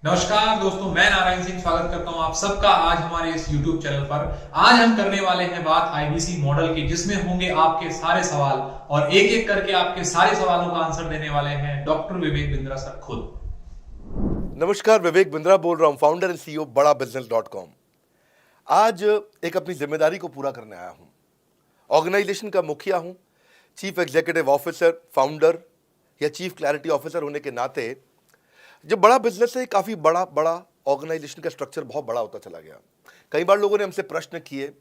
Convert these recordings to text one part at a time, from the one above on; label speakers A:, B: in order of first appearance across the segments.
A: नमस्कार दोस्तों, मैं नारायण सिंह स्वागत करता हूं आप सबका आज हमारे इस YouTube चैनल पर। आज हम करने वाले हैं बात आईबीसी मॉडल की, जिसमें होंगे आपके सारे सवाल और एक एक करके आपके सारे सवालों का आंसर देने वाले हैं डॉक्टर विवेक बिंद्रा सर खुद।
B: नमस्कार, विवेक बिंद्रा बोल रहा हूं, फाउंडर एंड सीईओ बड़ा बिजनेस.com। आज एक अपनी जिम्मेदारी को पूरा करने आया हूं। ऑर्गेनाइजेशन का मुखिया हूं, चीफ एग्जीक्यूटिव ऑफिसर, फाउंडर या चीफ क्लैरिटी ऑफिसर होने के नाते जब बड़ा बिजनेस है, काफी बड़ा बड़ा ऑर्गेनाइजेशन का स्ट्रक्चर बहुत बड़ा होता चला गया। कई बार लोगों ने हमसे प्रश्न किए,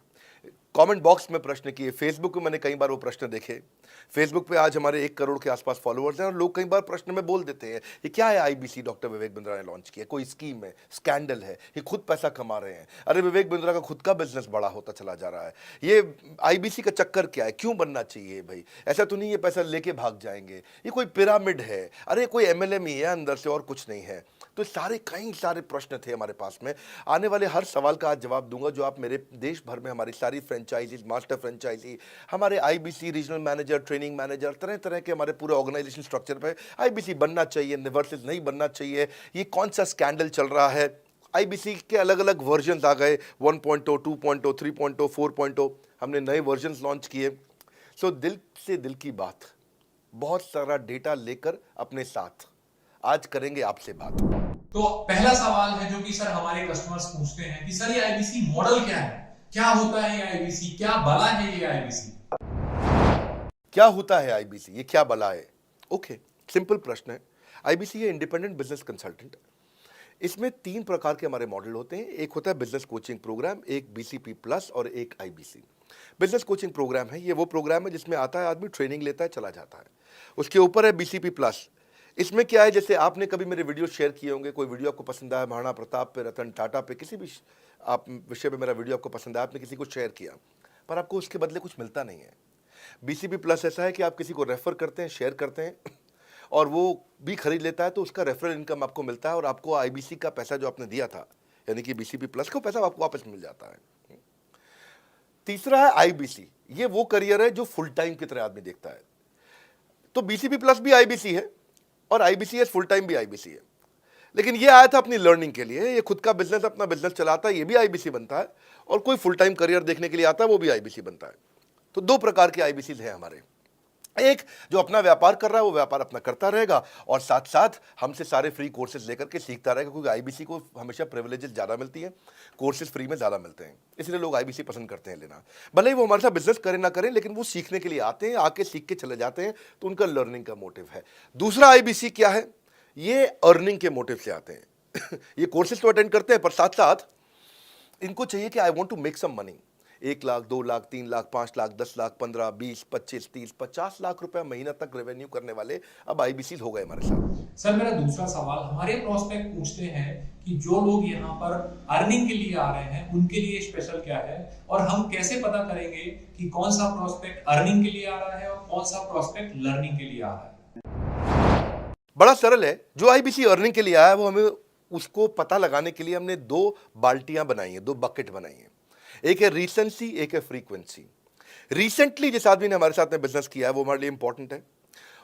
B: कमेंट बॉक्स में प्रश्न किए, फेसबुक पे मैंने कई बार वो प्रश्न देखे। फेसबुक पे आज हमारे 1 करोड़ के आसपास फॉलोअर्स हैं और लोग कई बार प्रश्न में बोल देते हैं, ये क्या है आईबीसी डॉक्टर विवेक बिंद्रा ने लॉन्च किया, कोई स्कीम है, स्कैंडल है, ये खुद पैसा कमा रहे हैं। अरे विवेक बिंद्रा का खुद का बिजनेस बड़ा होता चला जा रहा है, ये आईबीसी का चक्कर क्या है, क्यों बनना चाहिए भाई? ऐसा तो नहीं ये पैसा लेके भाग जाएंगे, ये कोई पिरामिड है, अरे कोई एमएलएम ही है अंदर से और कुछ नहीं है। तो कई सारे प्रश्न थे हमारे पास में। आने वाले हर सवाल का आज जवाब दूंगा जो आप मेरे देश भर में हमारी सारी फ्रेंचाइजीज, मास्टर फ्रेंचाइजी, हमारे IBC regional manager, training manager, तरह तरह के हमारे पूरे ऑर्गेनाइजेशन स्ट्रक्चर पे आईबीसी बनना चाहिए वर्सेस नहीं बनना चाहिए, ये कौन सा स्कैंडल चल रहा है। आईबीसी के अलग अलग वर्जन आ गए, 1.0, 2.0, 3.0, 4.0, हमने नए वर्जन लॉन्च किए। सो दिल से दिल की बात, बहुत सारा डेटा लेकर अपने साथ आज करेंगे आपसे बात।
A: तो पहला सवाल है जो कि सर हमारे कस्टमर्स पूछते हैं कि सर ये आईबीसी मॉडल क्या है, क्या होता है ये आईबीसी, क्या बला है ये आईबीसी?
B: क्या होता है आईबीसी, ये क्या बला है? ओके, सिंपल प्रश्न है। आईबीसी है इंडिपेंडेंट बिजनेस कंसल्टेंट। इसमें 3 प्रकार के हमारे मॉडल होते हैं। एक होता है बिजनेस कोचिंग प्रोग्राम, एक बीसीपी प्लस और एक आईबीसी। बिजनेस कोचिंग प्रोग्राम है, ये वो प्रोग्राम है जिसमें आता है आदमी, ट्रेनिंग लेता है, चला जाता है। उसके ऊपर है बीसीपी प्लस। इसमें क्या है, जैसे आपने कभी मेरे वीडियो शेयर किए होंगे, कोई वीडियो आपको पसंद आया, महाराणा प्रताप पे, रतन टाटा पे, किसी भी आप विषय पे मेरा वीडियो आपको पसंद आया, आपने किसी को शेयर किया, पर आपको उसके बदले कुछ मिलता नहीं है। बीसीपी प्लस ऐसा है कि आप किसी को रेफर करते हैं, शेयर करते हैं और वो भी खरीद लेता है, तो उसका रेफरल इनकम आपको मिलता है और आपको आईबीसी का पैसा जो आपने दिया था, यानी कि बीसीपी प्लस का पैसा आपको वापस मिल जाता है। तीसरा है आईबीसी, ये वो करियर है जो फुल टाइम की तरह आदमी देखता है। तो बीसीपी प्लस भी आईबीसी है और आईबीसीएस फुल टाइम भी आईबीसी है। लेकिन ये आया था अपनी लर्निंग के लिए, ये खुद का बिजनेस, अपना बिजनेस चलाता है, ये भी आईबीसी बनता है, और कोई फुल टाइम करियर देखने के लिए आता है, वो भी आईबीसी बनता है। तो 2 प्रकार के आईबीसी हैं हमारे। एक जो अपना व्यापार कर रहा है वो व्यापार अपना करता रहेगा और साथ साथ हमसे सारे फ्री कोर्सेज लेकर के सीखता रहेगा, क्योंकि आईबीसी को हमेशा प्रिविलेजेस ज़्यादा मिलती है, कोर्सेज फ्री में ज़्यादा मिलते हैं, इसलिए लोग आईबीसी पसंद करते हैं लेना। भले ही वो हमारे साथ बिजनेस करें ना करें, लेकिन वो सीखने के लिए आते हैं, आके सीख के चले जाते हैं, तो उनका लर्निंग का मोटिव है। दूसरा आईबीसी क्या है, ये अर्निंग के मोटिव से आते हैं ये कोर्सेज तो अटेंड करते हैं, पर साथ साथ इनको चाहिए कि I want to make some money. 1 lakh, 2 lakh, 3 lakh, 5 lakh, 10 lakh, 15, 20, 25, 30, 50 lakh रुपए महीना तक रेवेन्यू करने वाले अब आईबीसी हो गए हमारे साथ।
A: सर मेरा दूसरा सवाल, हमारे प्रोस्पेक्ट पूछते हैं कि जो लोग यहाँ पर अर्निंग के लिए आ रहे हैं उनके लिए स्पेशल क्या है, और हम कैसे पता करेंगे कि कौन सा प्रोस्पेक्ट अर्निंग के लिए आ रहा है और कौन सा प्रोस्पेक्ट लर्निंग के लिए आ रहा है?
B: बड़ा सरल है। जो आईबीसी अर्निंग के लिए आया है वो हमें उसको पता लगाने के लिए हमने 2 बाल्टियां बनाई हैं, 2 बकेट बनाई हैं। एक है रीसेंसी, एक है फ्रीक्वेंसी। रिसेंटली जिस आदमी ने हमारे साथ में बिजनेस किया है वो हमारे लिए इंपॉर्टेंट है,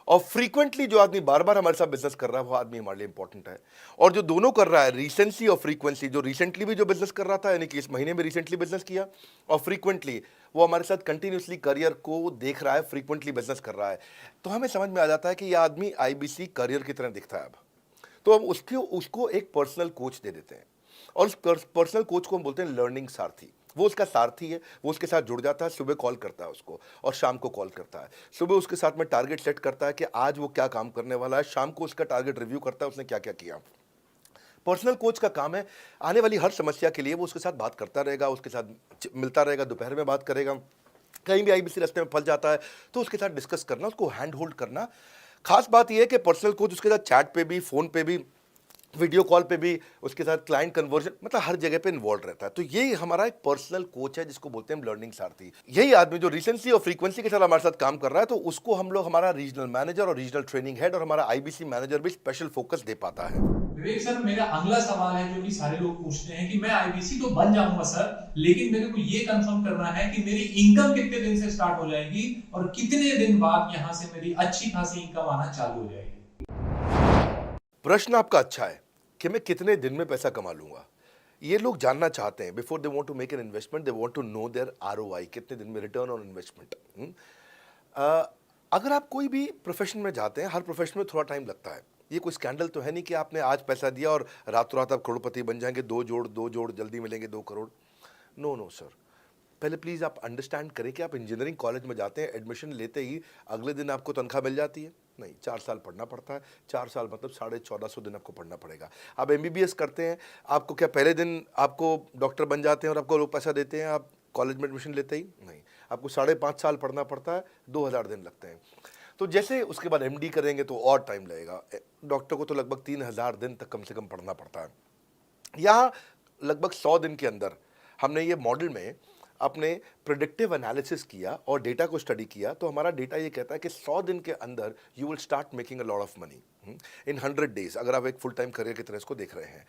B: और फ्रीक्वेंटली जो आदमी बार बार हमारे साथ बिजनेस कर रहा है वो आदमी हमारे लिए इंपॉर्टेंट है। और जो दोनों कर रहा है, रिसेंसी और फ्रीक्वेंसी, जो रिसेंटली भी जो बिजनेस कर रहा था, यानी कि इस महीने में रिसेंटली बिजनेस किया, और फ्रीक्वेंटली वो हमारे साथ कंटिन्यूसली करियर को देख रहा है, फ्रीक्वेंटली बिजनेस कर रहा है, तो हमें समझ में आ जाता है कि यह आदमी आईबीसी करियर की तरह दिखता है अब। तो हम उसको एक पर्सनल कोच दे देते हैं, और उस पर्सनल कोच को हम बोलते हैं लर्निंग सारथी। वो उसका सारथी है, वो उसके साथ जुड़ जाता है, सुबह कॉल करता है उसको और शाम को कॉल करता है। सुबह उसके साथ में टारगेट सेट करता है कि आज वो क्या काम करने वाला है, शाम को उसका टारगेट रिव्यू करता है उसने क्या क्या किया। पर्सनल कोच का काम है आने वाली हर समस्या के लिए वो उसके साथ बात करता रहेगा, उसके साथ मिलता रहेगा, दोपहर में बात करेगा, कहीं भी आईबीसी रास्ते में फंस जाता है तो उसके साथ डिस्कस करना, उसको हैंड होल्ड करना। खास बात यह है कि पर्सनल कोच उसके साथ चैट पे भी, फोन पे भी, वीडियो कॉल पे भी, उसके साथ क्लाइंट कन्वर्जन, मतलब हर जगह पे इन्वॉल्व रहता है। तो ये हमारा एक पर्सनल कोच है जिसको बोलते हैं हम लर्निंग सारथी। यही आदमी जो रिसेंसी और फ्रीक्वेंसी के साथ हमारे साथ काम कर रहा है, तो उसको हम लोग हमारा रीजनल मैनेजर और रीजनल ट्रेनिंग हेड और हमारा आईबीसी मैनेजर भी स्पेशल फोकस दे पाता है।
A: विवेक सर, मेरा अगला सवाल है जो कि सारे लोग पूछते हैं कि मैं आईबीसी तो बन जाऊंगा सर, लेकिन मेरे को ये कंफर्म करना है कि मेरी इनकम कितने दिन से स्टार्ट हो जाएगी और कितने दिन बाद यहां से मेरी अच्छी खासी इनकम आना चालू हो जाएगी?
B: प्रश्न आपका अच्छा है। कि मैं कितने दिन में पैसा कमा लूंगा। ये लोग जानना चाहते हैं। Before they want to make an investment, they want to know their ROI, कितने दिन में रिटर्न ऑन इन्वेस्टमेंट। अगर आप कोई भी प्रोफेशन में जाते हैं, हर प्रोफेशन में थोड़ा टाइम लगता है। ये कोई स्कैंडल तो है नहीं कि आपने आज पैसा दिया और रातों रात आप करोड़पति बन जाएंगे, दो जोड़ जल्दी मिलेंगे 2 करोड़। नो नो सर, पहले प्लीज़ आप अंडरस्टैंड करें कि आप इंजीनियरिंग कॉलेज में जाते हैं, एडमिशन लेते ही अगले दिन आपको तनख्वाह मिल जाती है? नहीं, 4 साल पढ़ना पड़ता है। 4 साल मतलब 1450 दिन आपको पढ़ना पड़ेगा। आप एमबीबीएस करते हैं, आपको क्या पहले दिन आपको डॉक्टर बन जाते हैं और आपको लोग पैसा देते हैं आप कॉलेज में एडमिशन लेते ही? नहीं, आपको 5.5 साल पढ़ना पड़ता है, 2000 दिन लगते हैं। तो जैसे उसके बाद एमडी करेंगे तो और टाइम लगेगा। डॉक्टर को तो लगभग 3000 दिन तक कम से कम पढ़ना पड़ता है। यहाँ लगभग 100 दिन के अंदर हमने ये मॉडल में अपने प्रेडिक्टिव एनालिसिस किया और डेटा को स्टडी किया, तो हमारा डेटा ये कहता है कि 100 दिन के अंदर you will start making a lot of money in 100 days, अगर आप एक फुल टाइम करियर की तरह इसको देख रहे हैं।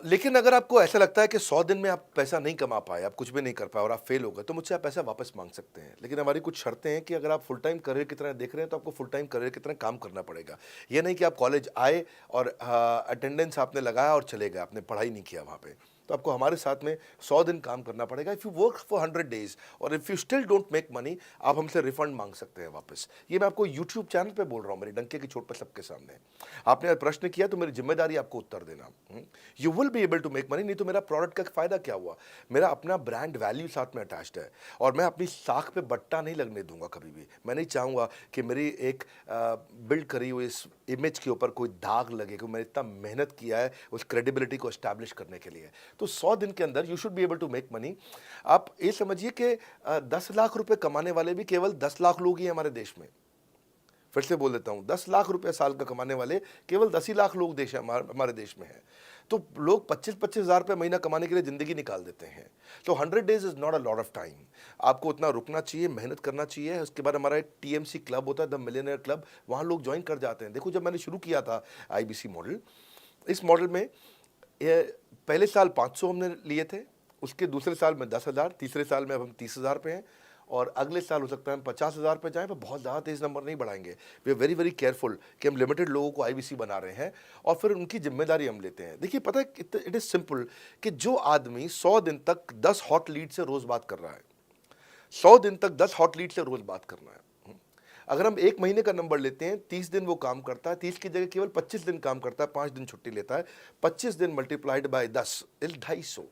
B: लेकिन अगर आपको ऐसा लगता है कि 100 दिन में आप पैसा नहीं कमा पाए, आप कुछ भी नहीं कर पाए और आप फेल हो गए, तो मुझसे आप पैसा वापस मांग सकते हैं। लेकिन हमारी कुछ शर्तें हैं कि अगर आप फुल टाइम करियर की तरह देख रहे हैं तो आपको फुल टाइम करियर की तरह काम करना पड़ेगा। ये नहीं कि आप कॉलेज आए और अटेंडेंस आपने लगाया और चले गए, आपने पढ़ाई नहीं किया वहाँ पे। तो आपको हमारे साथ में 100 दिन काम करना पड़ेगा। If you work for 100 days और if you still don't make money, आप हमसे रिफंड मांग सकते हैं वापस। ये मैं आपको यूट्यूब चैनल पे बोल रहा हूँ, मेरे डंके की चोट पर सबके सामने। आपने प्रश्न किया तो मेरी जिम्मेदारी आपको उत्तर देना। You will be able to make money, नहीं तो मेरा प्रोडक्ट का फ़ायदा क्या हुआ? मेरा अपना ब्रांड वैल्यू साथ में अटैच्ड है और मैं अपनी साख पे बट्टा नहीं लगने दूंगा कभी भी। मैं नहीं चाहूँगा कि मेरी एक बिल्ड करी हुई इस इमेज के ऊपर कोई दाग लगे, क्योंकि मैंने इतना मेहनत किया है उस क्रेडिबिलिटी को एस्टैब्लिश करने के लिए। तो 100 दिन के अंदर you should be able to make money. आप ये समझिए कि 10 लाख रुपए कमाने वाले भी केवल 10 लाख लोग ही हैं हमारे देश में। फिर से बोल देता हूं, 10 लाख रुपए साल का कमाने वाले केवल 10 ही लाख लोग देश हमारे देश में हैं। तो लोग 25-25 हज़ार रुपये महीना कमाने के लिए ज़िंदगी निकाल देते हैं। तो 100 days is not a lot of time. आपको उतना रुकना चाहिए, मेहनत करना चाहिए। उसके बाद हमारा एक टीएमसी क्लब होता है, द मिलियनेयर क्लब, वहाँ लोग ज्वाइन कर जाते हैं। देखो, जब मैंने शुरू किया था आईबीसी मॉडल, इस मॉडल में पहले साल 500 हमने लिए थे, उसके दूसरे साल में 10,000, तीसरे साल में अब हम 30,000 पे हैं और अगले साल हो सकता है हम 50,000 पे जाएं, पर बहुत ज़्यादा तेज़ नंबर नहीं बढ़ाएंगे। We are very very careful कि हम लिमिटेड लोगों को आईबीसी बना रहे हैं और फिर उनकी जिम्मेदारी हम लेते हैं। देखिए, पता है इट इज़ सिंपल कि जो आदमी 100 दिन तक 10 हॉट लीड से रोज़ बात कर रहा है, 100 दिन तक 10 हॉट लीड से रोज़ बात करना है। अगर हम 1 महीने का नंबर लेते हैं, 30 दिन वो काम करता है, 30 की जगह केवल 25 दिन काम करता है, 5 दिन छुट्टी लेता है, 25 दिन मल्टीप्लाइड बाय 10 इज 250।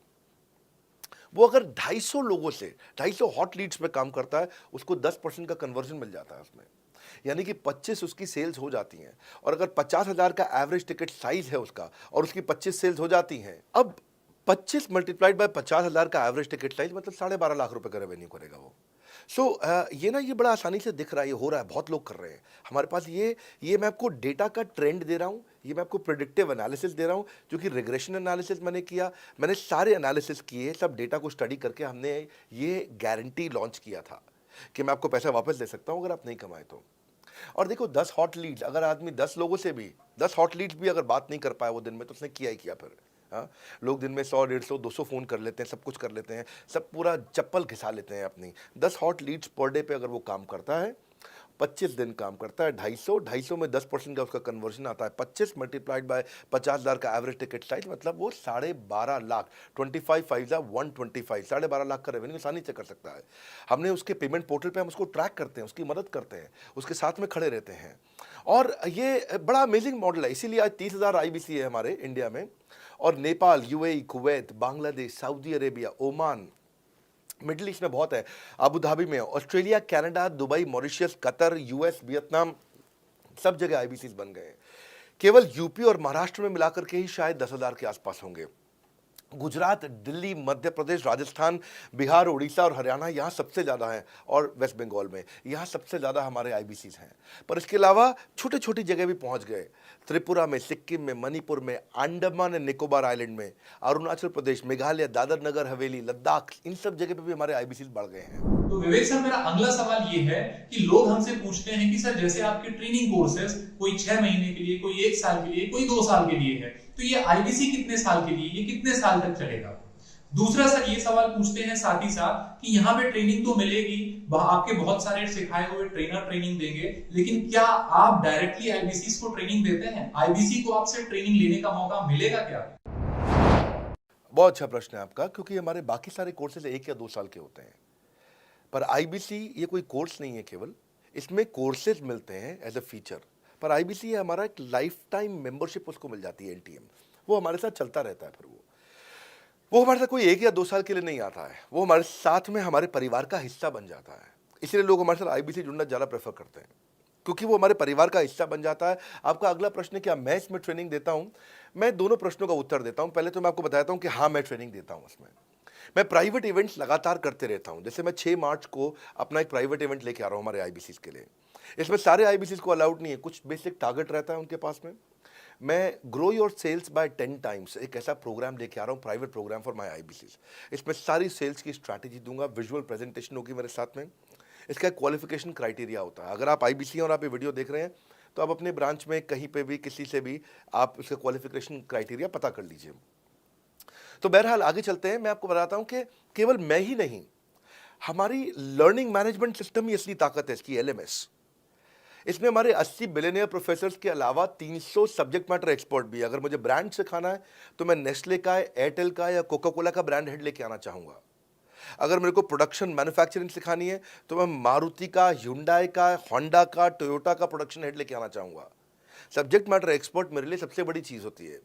B: वो अगर 250 लोगों से 250 हॉट लीड्स पे काम करता है, उसको 10% का कन्वर्जन मिल जाता है उसमें, यानी कि 25 उसकी सेल्स हो जाती हैं। और अगर 50,000 का एवरेज टिकट साइज है उसका और उसकी 25 सेल्स हो जाती हैं, अब 25 मल्टीप्लाइड बाय 50,000 का एवरेज टिकट साइज मतलब 12.5 लाख रुपए का रेवेन्यू करेगा वो। ये बड़ा आसानी से दिख रहा है, ये हो रहा है, बहुत लोग कर रहे हैं हमारे पास। ये मैं आपको डेटा का ट्रेंड दे रहा हूँ, ये मैं आपको प्रेडिक्टिव एनालिसिस दे रहा हूँ, जो कि रिग्रेशन एनालिसिस मैंने किया। मैंने सारे एनालिसिस किए, सब डेटा को स्टडी करके हमने ये गारंटी लॉन्च किया था कि मैं आपको पैसा वापस दे सकता हूँ अगर आप नहीं कमाए तो। और देखो, 10 हॉट लीड्स, अगर आदमी 10 लोगों से भी 10 हॉट लीड्स भी अगर बात नहीं कर पाया वो दिन में, तो उसने किया ही किया फिर। हाँ, लोग दिन में 100, 150, 200 फ़ोन कर लेते हैं, सब कुछ कर लेते हैं, सब पूरा चप्पल घिसा लेते हैं अपनी। 10 हॉट लीड्स पर डे पे अगर वो काम करता है, 25 दिन काम करता है, 250 में 10% का उसका कन्वर्जन आता है, 25 मल्टीप्लाइड बाय 50,000 का एवरेज टिकट साइज, मतलब वो 12.5 लाख, 25 5 125, 12.5 लाख का रेवेन्यू आसानी से कर सकता है। हमने उसके पेमेंट पोर्टल पे हम उसको ट्रैक करते हैं, उसकी मदद करते हैं, उसके साथ में खड़े रहते हैं। और ये बड़ा अमेजिंग मॉडल है, इसीलिए आज 30,000 आईबीसी है हमारे इंडिया में। और Nepal, UAE, Kuwait, Bangladesh, Saudi Arabia, Oman, middle east में बहुत है, अबू धाबी में, Australia, Canada, Dubai, Mauritius, Qatar, US, Vietnam, सब जगह आईबीसीज बन गए हैं। केवल यूपी और महाराष्ट्र में मिलाकर के ही शायद 10,000 के आसपास होंगे। गुजरात, दिल्ली, मध्य प्रदेश, राजस्थान, बिहार, उड़ीसा और हरियाणा यहाँ सबसे ज़्यादा हैं, और वेस्ट बंगाल में यहाँ सबसे ज़्यादा हमारे आईबीसीज हैं। पर इसके अलावा छोटी छोटी जगह भी पहुँच गए, त्रिपुरा में, सिक्किम में, मणिपुर में, अंडमान एंड निकोबार आइलैंड में, अरुणाचल प्रदेश, मेघालय, दादर नगर हवेली, लद्दाख, इन सब जगह पे भी हमारे आईबीसीज बढ़ गए हैं।
A: तो विवेक सर, मेरा अगला सवाल ये है कि लोग हमसे पूछते हैं कि सर, जैसे आपके ट्रेनिंग कोर्सेज कोई 6 महीने के लिए, कोई 1 साल के लिए, कोई 2 साल के लिए है, तो ये आईबीसी कितने साल के लिए, ये कितने साल तक चलेगा? दूसरा सर ये सवाल पूछते हैं साथ ही साथ कि यहाँ पे ट्रेनिंग तो मिलेगी, आपके बहुत सारे सिखाए हुए ट्रेनर ट्रेनिंग देंगे, लेकिन क्या आप डायरेक्टली आईबीसी को ट्रेनिंग देते हैं? आईबीसी को आपसे ट्रेनिंग लेने का मौका मिलेगा क्या?
B: बहुत अच्छा प्रश्न है आपका, क्योंकि हमारे बाकी सारे कोर्सेज 1 या 2 साल के होते हैं, पर आईबीसी ये कोई कोर्स नहीं है केवल, इसमें कोर्सेज मिलते हैं एज अ फीचर। पर आईबीसी हमारा एक लाइफ टाइम मेंबरशिप उसको मिल जाती है, एनटीएम, वो हमारे साथ चलता रहता है। फिर वो हमारे साथ कोई 1 या 2 साल के लिए नहीं आता है, वो हमारे साथ में हमारे परिवार का हिस्सा बन जाता है। इसलिए लोग हमारे साथ आईबीसी जुड़ना ज़्यादा प्रेफर करते हैं, क्योंकि वो हमारे परिवार का हिस्सा बन जाता है। आपका अगला प्रश्न है, क्या मैं इसमें ट्रेनिंग देता हूं? मैं दोनों प्रश्नों का उत्तर देता हूं। पहले तो मैं आपको बताता हूं कि हाँ, मैं ट्रेनिंग देता हूं। उसमें मैं प्राइवेट इवेंट्स लगातार करते रहता हूं। जैसे मैं 6 मार्च को अपना एक प्राइवेट इवेंट लेके आ रहा हूं हमारे आईबीसी के लिए। इसमें सारे आईबीसी को अलाउड नहीं है, कुछ बेसिक टारगेट रहता है उनके पास में। मैं grow your sales by 10 times एक ऐसा प्रोग्राम लेके आ रहा हूँ, private program for my IBC. इसमें सारी सेल्स की स्ट्रैटेजी दूंगा, विजुअल प्रेजेंटेशन होगी मेरे साथ में। इसका एक क्वालिफिकेशन क्राइटेरिया होता है। अगर आप आईबीसी और आप ये वीडियो देख रहे हैं तो आप अपने ब्रांच में कहीं पे भी किसी से भी आप इसका क्वालिफिकेशन क्राइटेरिया पता कर लीजिए। तो बहरहाल आगे चलते हैं। मैं आपको बताता हूं कि केवल मैं ही नहीं, हमारी लर्निंग मैनेजमेंट सिस्टम ही असली ताकत है इसकी, एलएमएस। इसमें हमारे 80 बिलियनियर प्रोफेसर्स के अलावा 300 सब्जेक्ट मैटर एक्सपर्ट भी है। अगर मुझे ब्रांड सिखाना है तो मैं नेस्ले का, एयरटेल का या कोका कोला का ब्रांड हेड लेके आना चाहूंगा। अगर मेरे को प्रोडक्शन मैन्युफैक्चरिंग सिखानी है तो मैं मारुति का, ह्युंडई का, होंडा का, टोयोटा का प्रोडक्शन हेड लेके आना चाहूंगा। सब्जेक्ट मैटर एक्सपर्ट मेरे लिए सबसे बड़ी चीज़ होती है।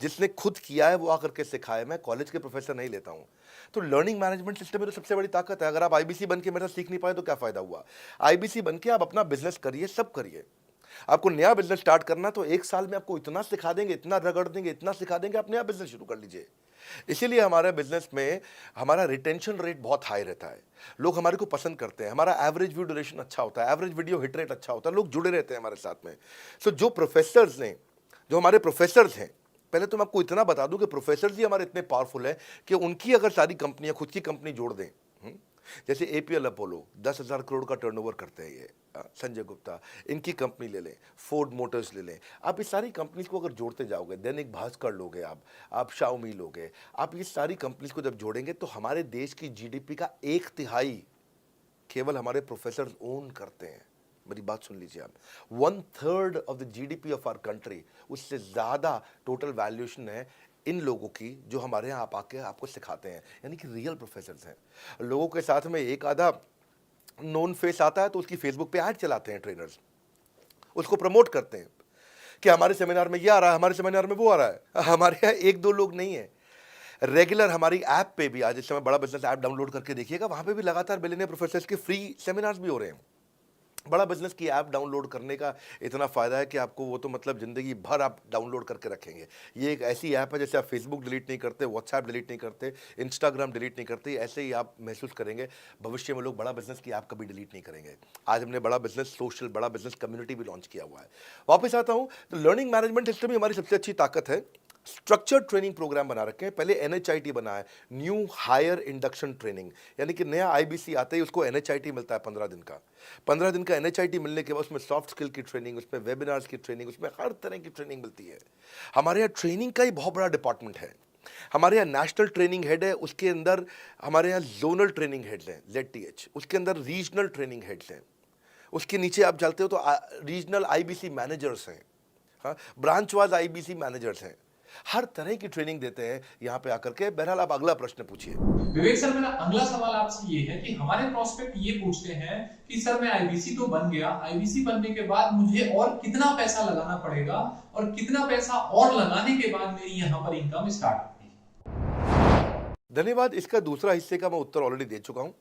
B: जिसने खुद किया है वो आकर के सिखाए। मैं कॉलेज के प्रोफेसर नहीं लेता हूँ। तो लर्निंग मैनेजमेंट सिस्टम में तो सबसे बड़ी ताकत है। अगर आप आईबीसी बन के मेरे साथ सीख नहीं पाए तो क्या फ़ायदा हुआ? आईबीसी बन के आप अपना बिजनेस करिए, सब करिए। आपको नया बिजनेस स्टार्ट करना तो 1 साल में आपको इतना सिखा देंगे, इतना रगड़ देंगे, इतना सिखा देंगे, आप नया बिजनेस शुरू कर लीजिए। इसीलिए हमारे बिजनेस में हमारा रिटेंशन रेट बहुत हाई रहता है। लोग हमारे को पसंद करते हैं। हमारा एवरेज व्यू ड्यूरेशन अच्छा होता है, एवरेज वीडियो हिट रेट अच्छा होता है, लोग जुड़े रहते हैं हमारे साथ में। सो जो हमारे प्रोफेसर्स हैं, पहले तो मैं आपको इतना बता दूं कि प्रोफेसर्स ही हमारे इतने पावरफुल हैं कि उनकी अगर सारी कंपनियां खुद की कंपनी जोड़ दें, जैसे एपीएल अपोलो 10,000 करोड़ का टर्नओवर करते हैं ये, संजय गुप्ता, इनकी कंपनी ले लें, फोर्ड मोटर्स ले लें। आप इस सारी कंपनीज को अगर जोड़ते जाओगे, दैनिक भास्कर लोगे, आप शाओमी लोगे, आप ये सारी कंपनीज को जब जोड़ेंगे तो हमारे देश की जीडीपी का 1/3 केवल हमारे प्रोफेसर ओन करते हैं। मेरी बात सुन लीजिए आप, 1/3 of the GDP of our country, उससे ज़्यादा टोटल वैल्यूएशन है इन लोगों की जो हमारे यहाँ आप आके आपको सिखाते हैं, यानी कि रियल प्रोफेसर्स हैं। लोगों के साथ में एक आधा नोन फेस आता है तो उसकी फेसबुक पे ऐड चलाते हैं ट्रेनर्स, उसको प्रमोट करते हैं कि हमारे सेमिनार में ये आ रहा है, हमारे सेमिनार में वो आ रहा है। हमारे यहाँ 1-2 लोग नहीं है, रेगुलर हमारी ऐप पे भी, आज इस समय बड़ा बिजनेस ऐप डाउनलोड करके देखिएगा, वहाँ पे भी लगातार बिलियनियर प्रोफेसर्स के फ्री सेमिनार्स भी हो रहे हैं। बड़ा बिजनेस की ऐप डाउनलोड करने का इतना फ़ायदा है कि आपको वो तो मतलब ज़िंदगी भर आप डाउनलोड करके रखेंगे। ये एक ऐसी ऐप है जैसे आप फेसबुक डिलीट नहीं करते, व्हाट्सएप डिलीट नहीं करते, इंस्टाग्राम डिलीट नहीं करते, ऐसे ही आप महसूस करेंगे। भविष्य में लोग बड़ा बिजनेस की ऐप कभी डिलीट नहीं करेंगे। आज हमने बड़ा बिजनेस सोशल, बड़ा बिजनेस कम्युनिटी भी लॉन्च किया हुआ है। वापस आता हूँ तो लर्निंग मैनेजमेंट सिस्टम ही हमारी सबसे अच्छी ताकत है। स्ट्रक्चर्ड ट्रेनिंग प्रोग्राम बना रखे हैं। पहले एनएचआईटी बना है, न्यू हायर इंडक्शन ट्रेनिंग, यानी कि नया आईबीसी आते ही उसको एनएचआईटी मिलता है 15 दिन का। 15 दिन का एनएचआईटी मिलने के बाद उसमें सॉफ्ट स्किल की ट्रेनिंग, उसमें वेबिनार्स की ट्रेनिंग, उसमें हर तरह की ट्रेनिंग मिलती है। हमारे यहाँ ट्रेनिंग का ही बहुत बड़ा डिपार्टमेंट है। हमारे यहाँ नेशनल ट्रेनिंग हेड है, उसके अंदर हमारे यहाँ जोनल ट्रेनिंग हेड्स हैं, ZTH, उसके अंदर रीजनल ट्रेनिंग हेड्स हैं, उसके नीचे आप चलते हो तो रीजनल आईबीसी मैनेजर्स हैं, हाँ, ब्रांच वाइज आईबीसी मैनेजर्स हैं। हर तरह की ट्रेनिंग देते हैं यहाँ पे आकर के। बहरहाल आप अगला प्रश्न पूछिए।
A: विवेक सर, मेरा अगला सवाल आपसे ये है कि हमारे प्रोस्पेक्ट ये पूछते हैं कि सर मैं आईबीसी तो बन गया, आईबीसी बनने के बाद मुझे और कितना पैसा लगाना पड़ेगा और कितना पैसा और लगाने के बाद मेरी यहाँ पर इनकम स्टार्ट होगी?
B: धन्यवाद। इसका दूसरा हिस्से का मैं उत्तर ऑलरेडी दे चुका हूँ,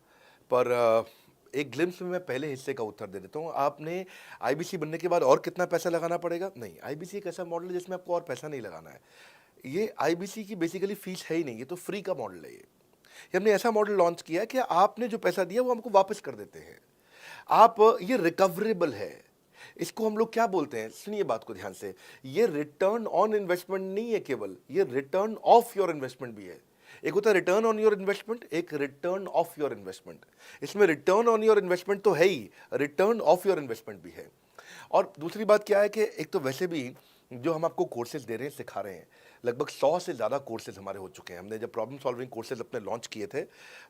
B: पर एक ग्लिम्स में मैं पहले हिस्से का उत्तर दे देता हूँ। आपने आईबीसी बनने के बाद और कितना पैसा लगाना पड़ेगा? नहीं, आईबीसी एक ऐसा मॉडल है जिसमें आपको और पैसा नहीं लगाना है। ये आईबीसी की बेसिकली फीस है ही नहीं, ये तो फ्री का मॉडल है। ये हमने ऐसा मॉडल लॉन्च किया कि आपने जो पैसा दिया वो हमको वापस कर देते हैं। आप, ये रिकवरेबल है। इसको हम लोग क्या बोलते हैं, सुनिए बात को ध्यान से, ये रिटर्न ऑन इन्वेस्टमेंट नहीं है केवल, ये रिटर्न ऑफ योर इन्वेस्टमेंट भी है। एक होता है रिटर्न ऑन योर इन्वेस्टमेंट, एक रिटर्न ऑफ योर इन्वेस्टमेंट। इसमें रिटर्न ऑन योर इन्वेस्टमेंट तो है ही, रिटर्न ऑफ योर इन्वेस्टमेंट भी है। और दूसरी बात क्या है कि एक तो वैसे भी जो हम आपको कोर्सेज दे रहे हैं, सिखा रहे हैं, लगभग 100 से ज़्यादा कोर्सेज हमारे हो चुके हैं। हमने जब प्रॉब्लम सॉल्विंग कोर्सेज अपने लॉन्च किए थे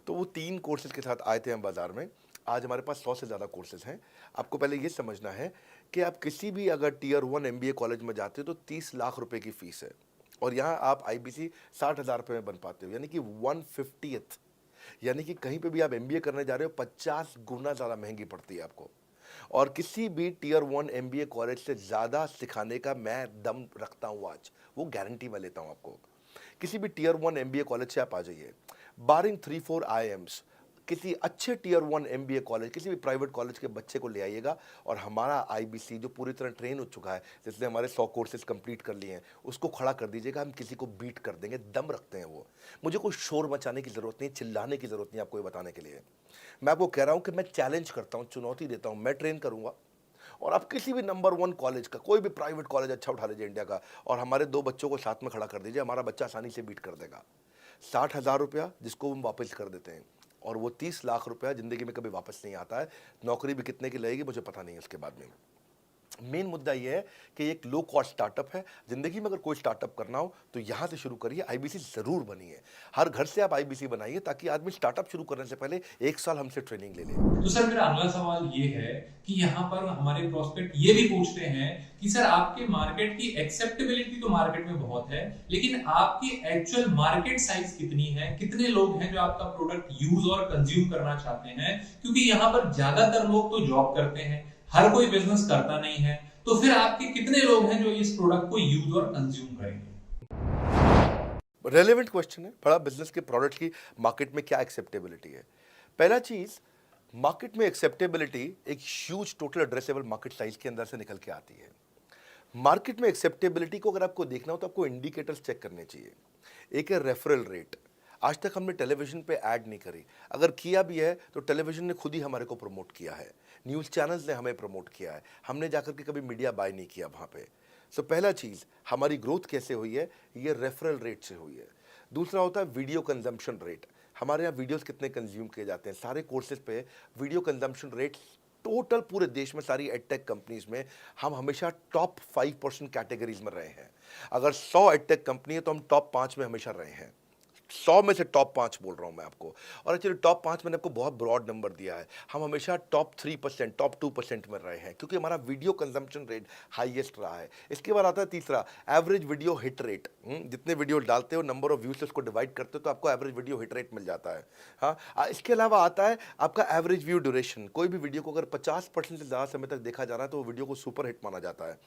B: तो वो 3 कोर्सेज के साथ आए थे हम बाज़ार में। आज हमारे पास 100 से ज़्यादा कोर्सेज हैं। आपको पहले ये समझना है कि आप किसी भी अगर टियर 1 एमबीए कॉलेज में जाते हो तो 30 लाख रुपए की फ़ीस है और यहाँ आप आईबीसी 60,000 रुपये में बन पाते हो, यानी कि 1/50th, यानी कि कहीं पे भी आप एमबीए करने जा रहे हो 50 गुना ज़्यादा महंगी पड़ती है आपको। और किसी भी टियर 1 एमबीए कॉलेज से ज़्यादा सिखाने का मैं दम रखता हूँ आज, वो गारंटी मैं लेता हूँ आपको। किसी भी टियर 1 एमबीए कॉलेज से आप आ जाइए, बारिंग 3-4 आईएम्स, किसी अच्छे टियर 1 एमबीए कॉलेज, किसी भी प्राइवेट कॉलेज के बच्चे को ले आइएगा और हमारा आईबीसी जो पूरी तरह ट्रेन हो चुका है, जिसने हमारे 100 कोर्सेज कंप्लीट कर लिए हैं, उसको खड़ा कर दीजिएगा, हम किसी को बीट कर देंगे, दम रखते हैं वो। मुझे कोई शोर मचाने की ज़रूरत नहीं, चिल्लाने की ज़रूरत नहीं आपको ये बताने के लिए। मैं आपको कह रहा हूँ कि मैं चैलेंज करता हूँ, चुनौती देता हूँ, मैं ट्रेन करूँगा और आप किसी भी नंबर 1 कॉलेज का, कोई भी प्राइवेट कॉलेज अच्छा उठा लीजिए इंडिया का और हमारे 2 बच्चों को साथ में खड़ा कर दीजिए, हमारा बच्चा आसानी से बीट कर देगा। 60,000 रुपया जिसको हम वापस कर देते हैं और वो 30 लाख रुपया ज़िंदगी में कभी वापस नहीं आता है। नौकरी भी कितने की लगेगी मुझे पता नहीं है उसके बाद में। मेन मुद्दा ये है कि एक लो कॉस्ट स्टार्टअप है। ज़िंदगी में अगर कोई स्टार्टअप करना हो तो यहाँ से शुरू करिए, आईबीसी ज़रूर बनिए। हर घर से आप आईबीसी बनाइए ताकि आदमी स्टार्टअप शुरू करने से पहले 1 साल हमसे ट्रेनिंग ले ले।
A: तो सर मेरा अगला सवाल ये है कि यहाँ पर हमारे प्रोस्पेक्ट ये भी पूछते हैं कि सर आपके मार्केट की एक्सेप्टेबिलिटी तो मार्केट में बहुत है, लेकिन आपकी एक्चुअल मार्केट साइज कितनी है, कितने लोग हैं जो आपका प्रोडक्ट यूज और कंज्यूम करना चाहते हैं? क्योंकि यहाँ पर ज्यादातर लोग तो जॉब करते हैं, हर कोई बिजनेस करता नहीं है, तो फिर आपके कितने लोग हैं जो इस प्रोडक्ट को यूज और कंज्यूम करेंगे?
B: रेलेवेंट क्वेश्चन है। बड़ा बिजनेस के प्रोडक्ट की मार्केट में क्या एक्सेप्टेबिलिटी है? पहला चीज, मार्केट में एक्सेप्टेबिलिटी एक huge total addressable market size के अंदर से निकल के आती है। मार्केट में एक्सेप्टेबिलिटी को अगर आपको देखना हो तो आपको इंडिकेटर्स चेक करने चाहिए। एक है रेफरल रेट। आज तक हमने टेलीविजन पे ऐड नहीं करी, अगर किया भी है तो टेलीविजन ने खुद ही हमारे को प्रमोट किया है, न्यूज़ चैनल्स ने हमें प्रमोट किया है, हमने जाकर के कभी मीडिया बाय नहीं किया वहाँ पे। सो पहला चीज़, हमारी ग्रोथ कैसे हुई है, ये रेफरल रेट से हुई है। दूसरा होता है वीडियो कंजम्पशन रेट। हमारे यहाँ वीडियोस कितने कंज्यूम किए जाते हैं, सारे कोर्सेज पे वीडियो कंजम्पशन रेट टोटल पूरे देश में सारी एडटेक कंपनीज में हम हमेशा टॉप 5% कैटेगरीज में रहे हैं। अगर 100 एडटेक कंपनी है तो हम टॉप 5 में हमेशा रहे हैं। 100 में से टॉप 5 बोल रहा हूँ मैं आपको। और एक्चुअली टॉप 5 मैंने आपको बहुत ब्रॉड नंबर दिया है, हम हमेशा टॉप 3%, टॉप 2% में रहे हैं क्योंकि हमारा वीडियो कंजम्पशन रेट हाईएस्ट रहा है। इसके बाद आता है तीसरा, एवरेज वीडियो हिट रेट। जितने वीडियो डालते हो, नंबर ऑफ व्यूज से उसको डिवाइड करते हो तो आपको एवरेज वीडियो हिट रेट मिल जाता है। हाँ, इसके अलावा आता है आपका एवरेज व्यू ड्यूरेशन। कोई भी वीडियो को अगर 50% से ज़्यादा समय तक देखा जा रहा है तो वो वीडियो को सुपर हिट माना जाता है,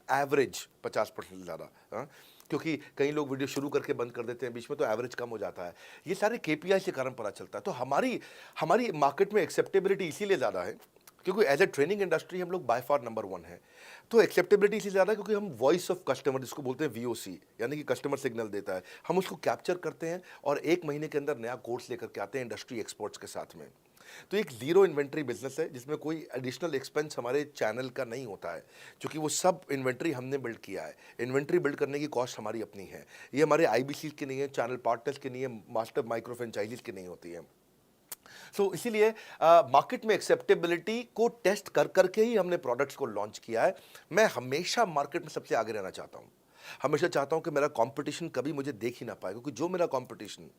B: एवरेज 50% से ज़्यादा। हाँ, क्योंकि कई लोग वीडियो शुरू करके बंद कर देते हैं बीच में तो एवरेज कम हो जाता है। ये सारे केपीआई के कारण पता चलता है। तो हमारी मार्केट में एक्सेप्टेबिलिटी इसीलिए ज़्यादा है क्योंकि एज ए ट्रेनिंग इंडस्ट्री हम लोग बाय फार नंबर 1 है। तो एक्सेप्टेबिलिटी इसलिए ज़्यादा है क्योंकि हम वॉइस ऑफ कस्टमर, जिसको बोलते हैं वीओसी, यानी कि कस्टमर सिग्नल देता है, हम उसको कैप्चर करते हैं और 1 महीने के अंदर नया कोर्स लेकर के आते हैं इंडस्ट्री एक्सपर्ट्स के साथ में। तो एक जीरो इन्वेंट्री बिजनेस है जिसमें कोई एडिशनल एक्सपेंस हमारे चैनल का नहीं होता है, क्योंकि वो सब इन्वेंट्री हमने बिल्ड किया है। इन्वेंट्री बिल्ड करने की कॉस्ट हमारी अपनी है, ये हमारे आईबीसी की नहीं है, चैनल पार्टनर्स की नहीं है, मास्टर माइक्रो फ्रेंचाइजीज की नहीं होती है। सो इसीलिए मार्केट में एक्सेप्टेबिलिटी को टेस्ट कर करके ही हमने प्रोडक्ट्स को लॉन्च किया है। मैं हमेशा मार्केट में सबसे आगे रहना चाहता हूँ, हमेशा चाहता हूँ कि मेरा कंपटीशन कभी मुझे देख ही ना पाए, क्योंकि जो मेरा कंपटीशन,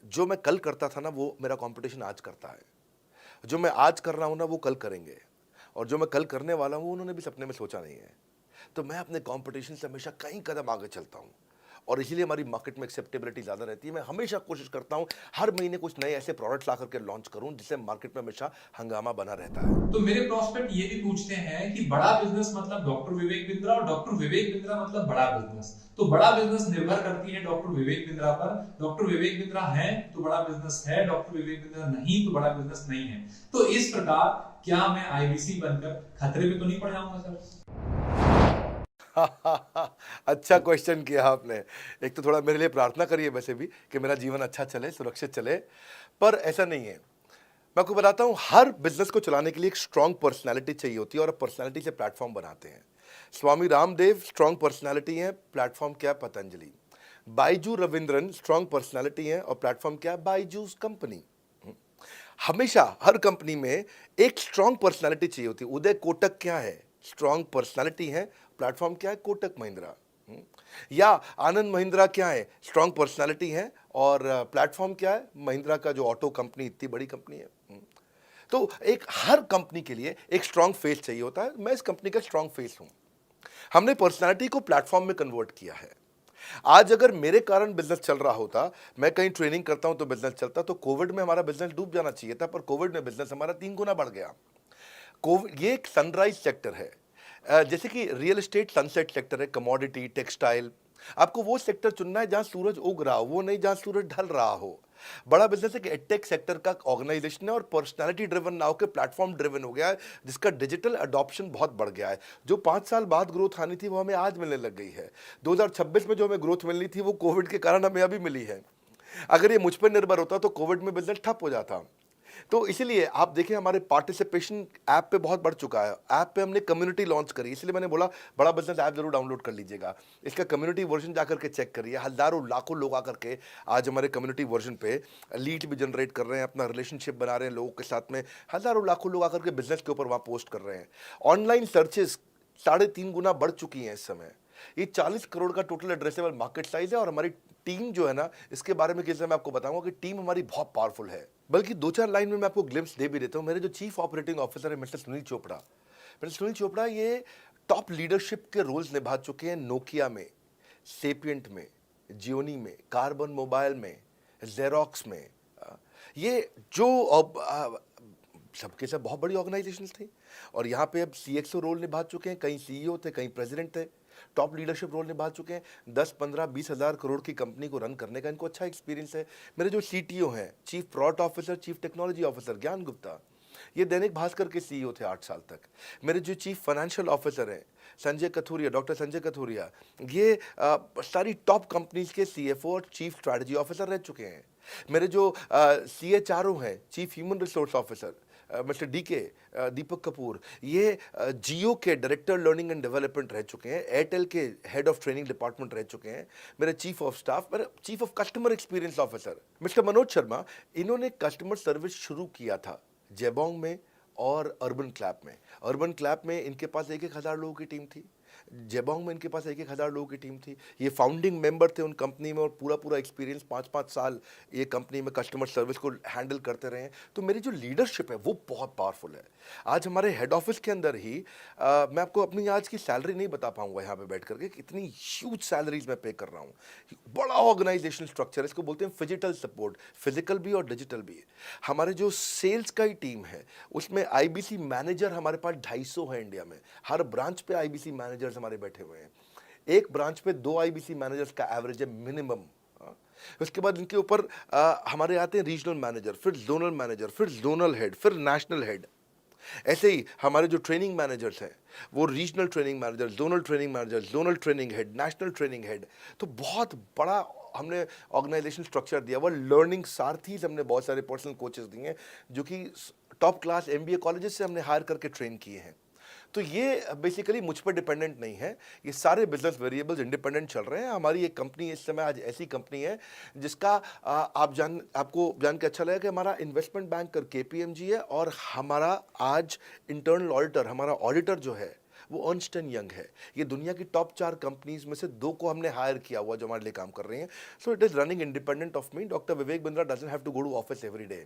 B: जो मैं कल करता था ना, वो मेरा कंपटीशन आज करता है। जो मैं आज कर रहा हूँ ना, वो कल करेंगे, और जो मैं कल करने वाला हूँ उन्होंने भी सपने में सोचा नहीं है। तो मैं अपने कंपटीशन से हमेशा कई कदम आगे चलता हूँ और इसीलिए हमारी मार्केट में एक्सेप्टेबिलिटी ज़्यादा रहती है। मैं हमेशा कोशिश करता हूँ हर महीने कुछ नए ऐसे प्रोडक्ट्स ला करके लॉन्च करूँ जिससे मार्केट में हमेशा हंगामा बना रहता है।
A: तो मेरे प्रोस्पेक्ट ये भी पूछते हैं कि बड़ा बिजनेस मतलब डॉक्टर विवेक बिंद्रा और डॉक्टर विवेक बिंद्रा मतलब बड़ा बिजनेस। तो बड़ा बिजनेस निर्भर करती है डॉक्टर विवेक बिंद्रा पर। डॉक्टर विवेक बिंद्रा है तो बड़ा बिजनेस है, डॉक्टर विवेक बिंद्रा नहीं तो बड़ा बिजनेस नहीं है। तो इस प्रकार क्या मैं आईबीसी बनकर खतरे में तो नहीं पड़ जाऊंगा सर?
B: अच्छा क्वेश्चन किया आपने। एक तो थोड़ा मेरे लिए प्रार्थना करिए वैसे भी कि मेरा जीवन अच्छा चले, सुरक्षित चले, पर ऐसा नहीं है। मैं आपको बताता हूँ, हर बिजनेस को चलाने के लिए एक स्ट्रांग पर्सनालिटी चाहिए होती है और पर्सनालिटी से प्लेटफॉर्म बनाते हैं। स्वामी रामदेव स्ट्रांग पर्सनालिटी है, प्लेटफॉर्म क्या है? पतंजलि। बाइजू रविंद्रन स्ट्रांग पर्सनालिटी है और प्लेटफॉर्म क्या है? बाइजूस कंपनी। हमेशा हर कंपनी में एक स्ट्रांग पर्सनालिटी चाहिए होती है। उदय कोटक क्या है? स्ट्रांग पर्सनालिटी है, प्लेटफॉर्म क्या है? कोटक महिंद्रा। या आनंद महिंद्रा क्या है, स्ट्रॉन्ग पर्सनालिटी है, और प्लेटफॉर्म क्या है, महिंद्रा का जो ऑटो कंपनी इतनी बड़ी कंपनी है। तो एक हर कंपनी के लिए एक स्ट्रॉन्ग फेस चाहिए होता है। मैं इस कंपनी का स्ट्रॉन्ग फेस हूं। हमने पर्सनालिटी को प्लेटफॉर्म में कन्वर्ट किया है। आज अगर मेरे कारण बिजनेस चल रहा होता, मैं कहीं ट्रेनिंग करता हूं तो बिजनेस चलता, तो कोविड में हमारा बिजनेस डूब जाना चाहिए था, पर कोविड में बिजनेस हमारा 3 गुना बढ़ गया। कोविड ये एक सनराइज सेक्टर है, जैसे कि रियल एस्टेट सनसेट सेक्टर है, कमोडिटी, टेक्सटाइल। आपको वो सेक्टर चुनना है जहां सूरज उग रहा हो, वो नहीं जहां सूरज ढल रहा हो। बड़ा बिजनेस एक एडटेक सेक्टर का ऑर्गेनाइजेशन है और पर्सनालिटी ड्रिवन ना होकर प्लेटफॉर्म ड्रिवन हो गया है, जिसका डिजिटल अडॉप्शन बहुत बढ़ गया है। जो 5 साल बाद ग्रोथ आनी थी वो हमें आज मिलने लग गई है। 2026 में जो हमें ग्रोथ मिलनी थी वो कोविड के कारण हमें अभी मिली है। अगर ये मुझ पर निर्भर होता तो कोविड में बिजनेस ठप हो जाता। तो इसीलिए आप देखें हमारे पार्टिसिपेशन ऐप पे बहुत बढ़ चुका है। ऐप पे हमने कम्युनिटी लॉन्च करी, इसलिए मैंने बोला बड़ा बिजनेस ऐप जरूर डाउनलोड कर लीजिएगा। इसका कम्युनिटी वर्जन जाकर के चेक करिए। हजारों लाखों लोग आकर के आज हमारे कम्युनिटी वर्जन पे लीड भी जनरेट कर रहे हैं, अपना रिलेशनशिप बना रहे हैं लोगों के साथ में। हजारों लाखों लोग आकर के बिजनेस के ऊपर वहाँ पोस्ट कर रहे हैं। ऑनलाइन सर्चेस 3.5 गुना बढ़ चुकी हैं इस समय। ये 40 करोड़ का टोटल एड्रेसेबल मार्केट साइज है। और हमारी टीम जो है ना, इसके बारे में किसी मैं आपको बताऊंगा कि टीम हमारी बहुत पावरफुल है। बल्कि 2-4 लाइन में मैं आपको ग्लिम्स दे भी देता हूं। मेरे जो चीफ ऑपरेटिंग ऑफिसर है मिस्टर सुनील चोपड़ा, ये टॉप लीडरशिप के रोल्स निभा चुके हैं नोकिया में, सेपियंट में, जियोनी में, कार्बन मोबाइल में, जेरोक्स में। ये जो सबके सब बहुत बड़ी ऑर्गेनाइजेशंस थी और यहाँ पे अब सीएक्सओ रोल निभा चुके हैं। कहीं सीईओ थे, कहीं प्रेसिडेंट थे, टॉप लीडरशिप रोल निभा चुके हैं। 10, 15, 20 हज़ार करोड़ की कंपनी को रन करने का इनको अच्छा एक्सपीरियंस है। मेरे जो सीटीओ हैं, chief product officer, chief technology officer ज्ञान गुप्ता, ये दैनिक भास्कर के सीईओ थे 8 साल तक। मेरे जो चीफ फाइनेंशियल ऑफिसर हैं संजय कथुरिया, डॉक्टर संजय कथुरिया, ये सारी टॉप कंपनीज के सीएफओ और चीफ स्ट्रैटेजी ऑफिसर रह चुके हैं। मेरे जो सीएचआरओ हैं, chief human resource officer mister DK Deepak Kapoor, ये जियो के डायरेक्टर लर्निंग एंड डेवलपमेंट रह चुके हैं, एयरटेल के हेड ऑफ ट्रेनिंग डिपार्टमेंट रह चुके हैं। मेरे चीफ ऑफ स्टाफ, मेरे chief of customer experience officer mister Manoj Sharma, इन्होंने कस्टमर सर्विस शुरू किया था जेबोंग में और अर्बन क्लैप में। अर्बन क्लैप में इनके पास 1-1 हज़ार लोगों की टीम थी, जेबोंग में इनके पास 1-1 हज़ार लोगों की टीम थी। ये फाउंडिंग मेंबर थे उन कंपनी में और पूरा एक्सपीरियंस 5-5 साल ये कंपनी में कस्टमर सर्विस को हैंडल करते रहे हैं। तो मेरी जो लीडरशिप है वो बहुत पावरफुल है। आज हमारे हेड ऑफिस के अंदर ही मैं आपको अपनी आज की सैलरी नहीं बता पाऊंगा यहाँ पे बैठ करके, कितनी ह्यूज सैलरीज मैं पे कर रहा हूँ। बड़ा ऑर्गेनाइजेशन स्ट्रक्चर, इसको बोलते हैं फिजिटल सपोर्ट, फिजिकल भी और डिजिटल भी। हमारे जो सेल्स का ही टीम है उसमें आईबीसी मैनेजर हमारे पास 250 है इंडिया में। हर ब्रांच पे आईबीसी मैनेजर्स हमारे बैठे हुए हैं। एक ब्रांच पे 2 आईबीसी मैनेजर्स का एवरेज है मिनिमम। उसके बाद इनके ऊपर हमारे आते हैं रीजनल मैनेजर, फिर जोनल मैनेजर, फिर जोनल हेड, फिर नेशनल हेड। ऐसे ही हमारे जो ट्रेनिंग मैनेजर्स हैं वो regional training manager, zonal training manager, zonal training head, national training head. तो बहुत बड़ा हमने ऑर्गेनाइजेशन स्ट्रक्चर दिया हुआ। लर्निंग सारथीज हमने बहुत सारे पर्सनल कोचेस दिए हैं जो कि टॉप क्लास एमबीए कॉलेजेस से हमने हायर करके ट्रेन किए हैं। तो ये बेसिकली मुझ पर डिपेंडेंट नहीं है, ये सारे बिजनेस वेरिएबल्स इंडिपेंडेंट चल रहे हैं। हमारी एक कंपनी इस समय आज ऐसी कंपनी है जिसका आपको जान के अच्छा लगेगा कि हमारा इन्वेस्टमेंट बैंकर केपीएमजी है और हमारा आज इंटरनल ऑडिटर, हमारा ऑडिटर जो है वो अर्नस्ट एंड यंग है। ये दुनिया की टॉप 4 कंपनीज में से 2 को हमने हायर किया हुआ जो हमारे लिए काम कर रही हैं। So it is running independent of me. Doctor Vivek Bindra doesn't have to go to office every day.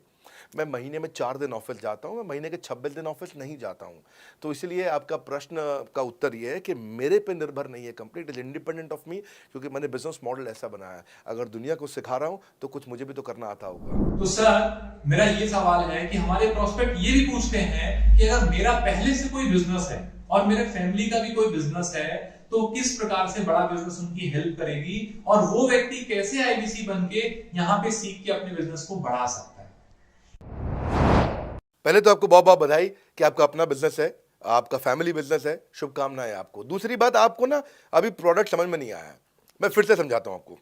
B: मैं महीने में 4 दिन ऑफिस जाता हूँ, मैं महीने के 26 दिन ऑफिस नहीं जाता हूँ। तो इसलिए आपका प्रश्न का उत्तर ये है कि मेरे पे निर्भर नहीं है company, it is independent of मी, क्योंकि मैंने बिजनेस मॉडल ऐसा बनाया है। अगर दुनिया को सिखा रहा हूँ तो कुछ मुझे भी तो करना आता होगा।
A: तो सर मेरा ये सवाल है कि हमारे प्रोस्पेक्ट ये भी पूछते हैं कि अगर मेरा पहले से कोई बिजनेस है और मेरे फैमिली का भी कोई बिजनेस है तो किस प्रकार से बड़ा बिजनेस उनकी हेल्प करेगी और वो व्यक्ति कैसे आईबीसी बन के यहाँ पे सीख के अपने बिजनेस को बढ़ा सकता है।
B: पहले तो आपको बहुत बहुत बधाई कि आपका अपना बिजनेस है, आपका फैमिली बिजनेस है, शुभकामनाएं आपको। दूसरी बात, आपको ना अभी प्रोडक्ट समझ में नहीं आया है, मैं फिर से समझाता हूं आपको।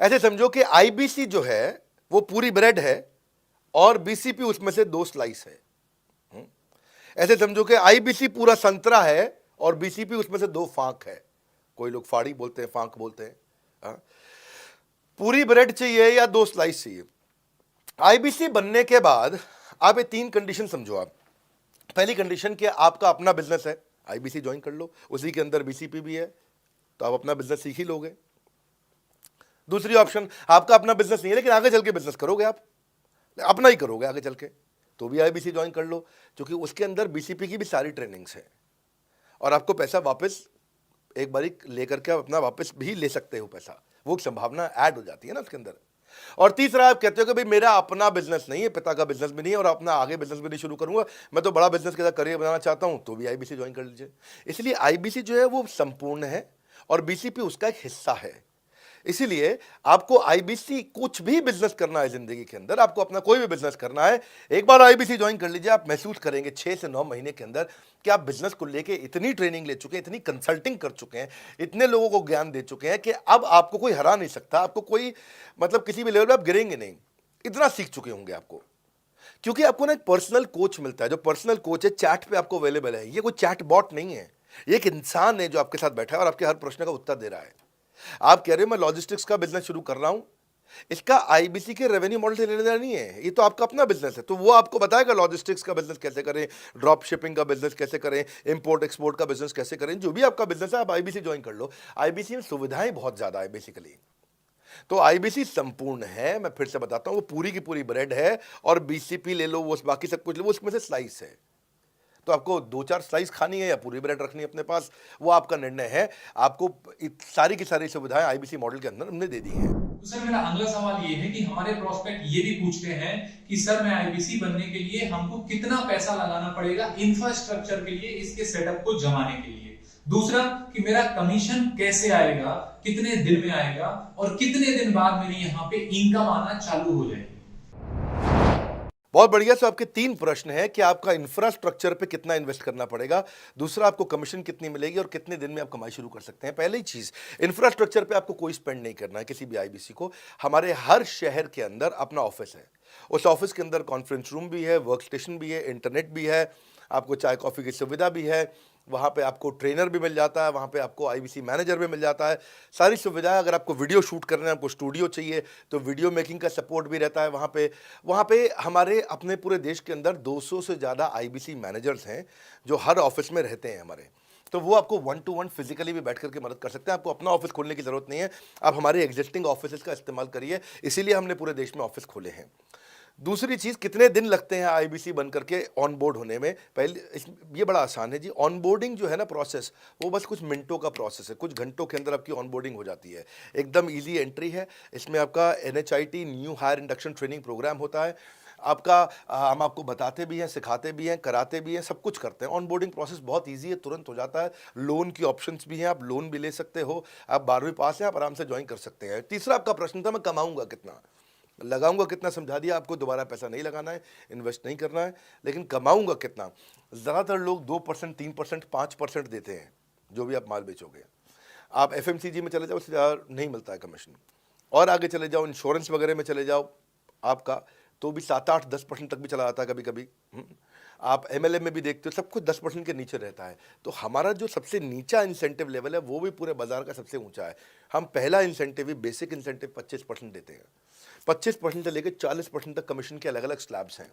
B: ऐसे समझो कि आईबीसी जो है वो पूरी ब्रेड है और बीसीपी उसमें से 2 स्लाइस है। ऐसे समझो कि आईबीसी पूरा संतरा है और बीसीपी उसमें से 2 फांक है। कोई लोग फाड़ी बोलते हैं, फांक बोलते हैं। पूरी ब्रेड चाहिए या 2 स्लाइस चाहिए। आईबीसी बनने के बाद आप ये 3 कंडीशन समझो। आप पहली कंडीशन कि आपका अपना बिजनेस है, आईबीसी ज्वाइन कर लो, उसी के अंदर बीसीपी भी है, तो आप अपना बिजनेस सीख ही लोगे। दूसरी ऑप्शन, आपका अपना बिजनेस नहीं है लेकिन आगे चल के बिजनेस करोगे, आप अपना ही करोगे आगे चल के, तो भी आईबीसी ज्वाइन कर लो, क्योंकि उसके अंदर बीसीपी की भी सारी ट्रेनिंग्स है और आपको पैसा वापस एक बारी लेकर के आप अपना वापस भी ले सकते हो पैसा, वो संभावना ऐड हो जाती है ना उसके अंदर। और तीसरा, आप कहते हो कि भाई मेरा अपना बिजनेस नहीं है, पिता का बिजनेस भी नहीं है और अपना आगे बिजनेस भी नहीं शुरू करूंगा, मैं तो बड़ा बिजनेस के साथ करियर बनाना चाहता हूं, तो भी आईबीसी ज्वाइन कर लीजिए। इसलिए आईबीसी जो है वो संपूर्ण है और बीसीपी उसका एक हिस्सा है। इसीलिए आपको आईबीसी, कुछ भी बिजनेस करना है जिंदगी के अंदर, आपको अपना कोई भी बिजनेस करना है, एक बार आईबीसी ज्वाइन कर लीजिए। आप महसूस करेंगे 6 से 9 महीने के अंदर कि आप बिजनेस को लेके इतनी ट्रेनिंग ले चुके हैं, इतनी कंसल्टिंग कर चुके हैं, इतने लोगों को ज्ञान दे चुके हैं कि अब आपको कोई हरा नहीं सकता, आपको कोई मतलब किसी भी लेवल पर आप गिरेंगे नहीं, इतना सीख चुके होंगे आपको। क्योंकि आपको ना एक पर्सनल कोच मिलता है, जो पर्सनल कोच है चैट पे आपको अवेलेबल है। ये कोई चैट बॉट नहीं है, ये एक इंसान है जो आपके साथ बैठा है और आपके हर प्रश्न का उत्तर दे रहा है। आप कह रहे हो मैं लॉजिस्टिक्स का बिजनेस शुरू कर रहा हूं, इसका आईबीसी के रेवेन्यू मॉडल से लेना देना नहीं है, ये तो आपका अपना बिजनेस है, तो वो आपको बताएगा लॉजिस्टिक्स का बिजनेस कैसे करें, ड्रॉप शिपिंग का बिजनेस कैसे करें, इंपोर्ट एक्सपोर्ट का बिजनेस कैसे करें, जो भी आपका बिजनेस है आप आईबीसी ज्वाइन कर लो। आईबीसी में सुविधाएं बहुत ज्यादा है बेसिकली, तो आईबीसी संपूर्ण है। मैं फिर से बताता हूं, वो पूरी की पूरी ब्रेड है और बीसीपी ले लो, वो बाकी सब कुछ ले, वो उसमें से स्लाइस है। तो आपको 2-4 स्लाइस खानी है या पूरी ब्रेड रखनी है अपने पास, वो आपका निर्णय है। आपको सारी की सारी सुविधाएं आईबीसी मॉडल के अंदर हमने दे दी हैं।
A: तो सर मेरा अगला सवाल ये है कि हमारे प्रोस्पेक्ट ये भी पूछते हैं कि सर मैं आईबीसी बनने के लिए हमको कितना पैसा लगाना पड़ेगा इंफ्रास्ट्रक्चर के लिए, इसके सेटअप को जमाने के लिए। दूसरा कि मेरा कमीशन कैसे आएगा, कितने दिन में आएगा और कितने दिन बाद मेरी यहाँ पे इनकम आना चालू हो जाएगी।
B: बहुत बढ़िया। तो आपके 3 प्रश्न हैं कि आपका इंफ्रास्ट्रक्चर पे कितना इन्वेस्ट करना पड़ेगा, दूसरा आपको कमीशन कितनी मिलेगी और कितने दिन में आप कमाई शुरू कर सकते हैं। पहली चीज, इंफ्रास्ट्रक्चर पे आपको कोई स्पेंड नहीं करना है किसी भी आईबीसी को। हमारे हर शहर के अंदर अपना ऑफिस है, उस ऑफिस के अंदर कॉन्फ्रेंस रूम भी है, वर्क स्टेशन भी है, इंटरनेट भी है, आपको चाय कॉफी की सुविधा भी है, वहाँ पे आपको ट्रेनर भी मिल जाता है, वहाँ पे आपको आईबीसी मैनेजर भी मिल जाता है, सारी सुविधाएं। अगर आपको वीडियो शूट करना है, आपको स्टूडियो चाहिए, तो वीडियो मेकिंग का सपोर्ट भी रहता है वहाँ पे हमारे अपने पूरे देश के अंदर 200 से ज़्यादा आईबीसी मैनेजर्स हैं जो हर ऑफिस में रहते हैं हमारे, तो वो आपको 1 to 1 फिजिकली भी बैठ करके मदद कर सकते हैं। आपको अपना ऑफिस खोलने की जरूरत नहीं है, आप हमारे एग्जिस्टिंग ऑफिस का इस्तेमाल करिए, इसीलिए हमने पूरे देश में ऑफिस खोले हैं। दूसरी चीज, कितने दिन लगते हैं आईबीसी बन करके ऑन बोर्ड होने में? ये बड़ा आसान है जी। ऑन बोर्डिंग जो है ना प्रोसेस, वो बस कुछ मिनटों का प्रोसेस है, कुछ घंटों के अंदर आपकी ऑन बोर्डिंग हो जाती है। एकदम इजी एंट्री है। इसमें आपका NHIT new hire induction training program होता है। हम आपको बताते भी हैं, सिखाते भी हैं, कराते भी हैं, सब कुछ करते हैं। ऑन बोर्डिंग प्रोसेस बहुत ईजी है, तुरंत हो जाता है। लोन की ऑप्शंस भी हैं, आप लोन भी ले सकते हो। आप 12वीं पास हैं, आप आराम से ज्वाइन कर सकते हैं। तीसरा आपका प्रश्न था मैं कमाऊंगा कितना, लगाऊंगा कितना, समझा दिया आपको। दोबारा पैसा नहीं लगाना है, इन्वेस्ट नहीं करना है, लेकिन कमाऊंगा कितना? ज़्यादातर लोग 2%, 3%, 5% देते हैं जो भी आप माल बेचोगे। आप एफएमसीजी में चले जाओ, उससे ज़्यादा नहीं मिलता है कमीशन। और आगे चले जाओ, इंश्योरेंस वगैरह में चले जाओ आपका, तो भी 7-8-10% तक भी चला जाता है कभी कभी। आप एमएलए में भी देखते हो, सब कुछ 10% के नीचे रहता है। तो हमारा जो सबसे नीचा इंसेंटिव लेवल है वो भी पूरे बाजार का सबसे ऊंचा है। हम पहला इंसेंटिव भी, बेसिक इंसेंटिव 25% देते हैं। 25% से लेकर 40% तक कमीशन के अलग अलग स्लैब्स हैं।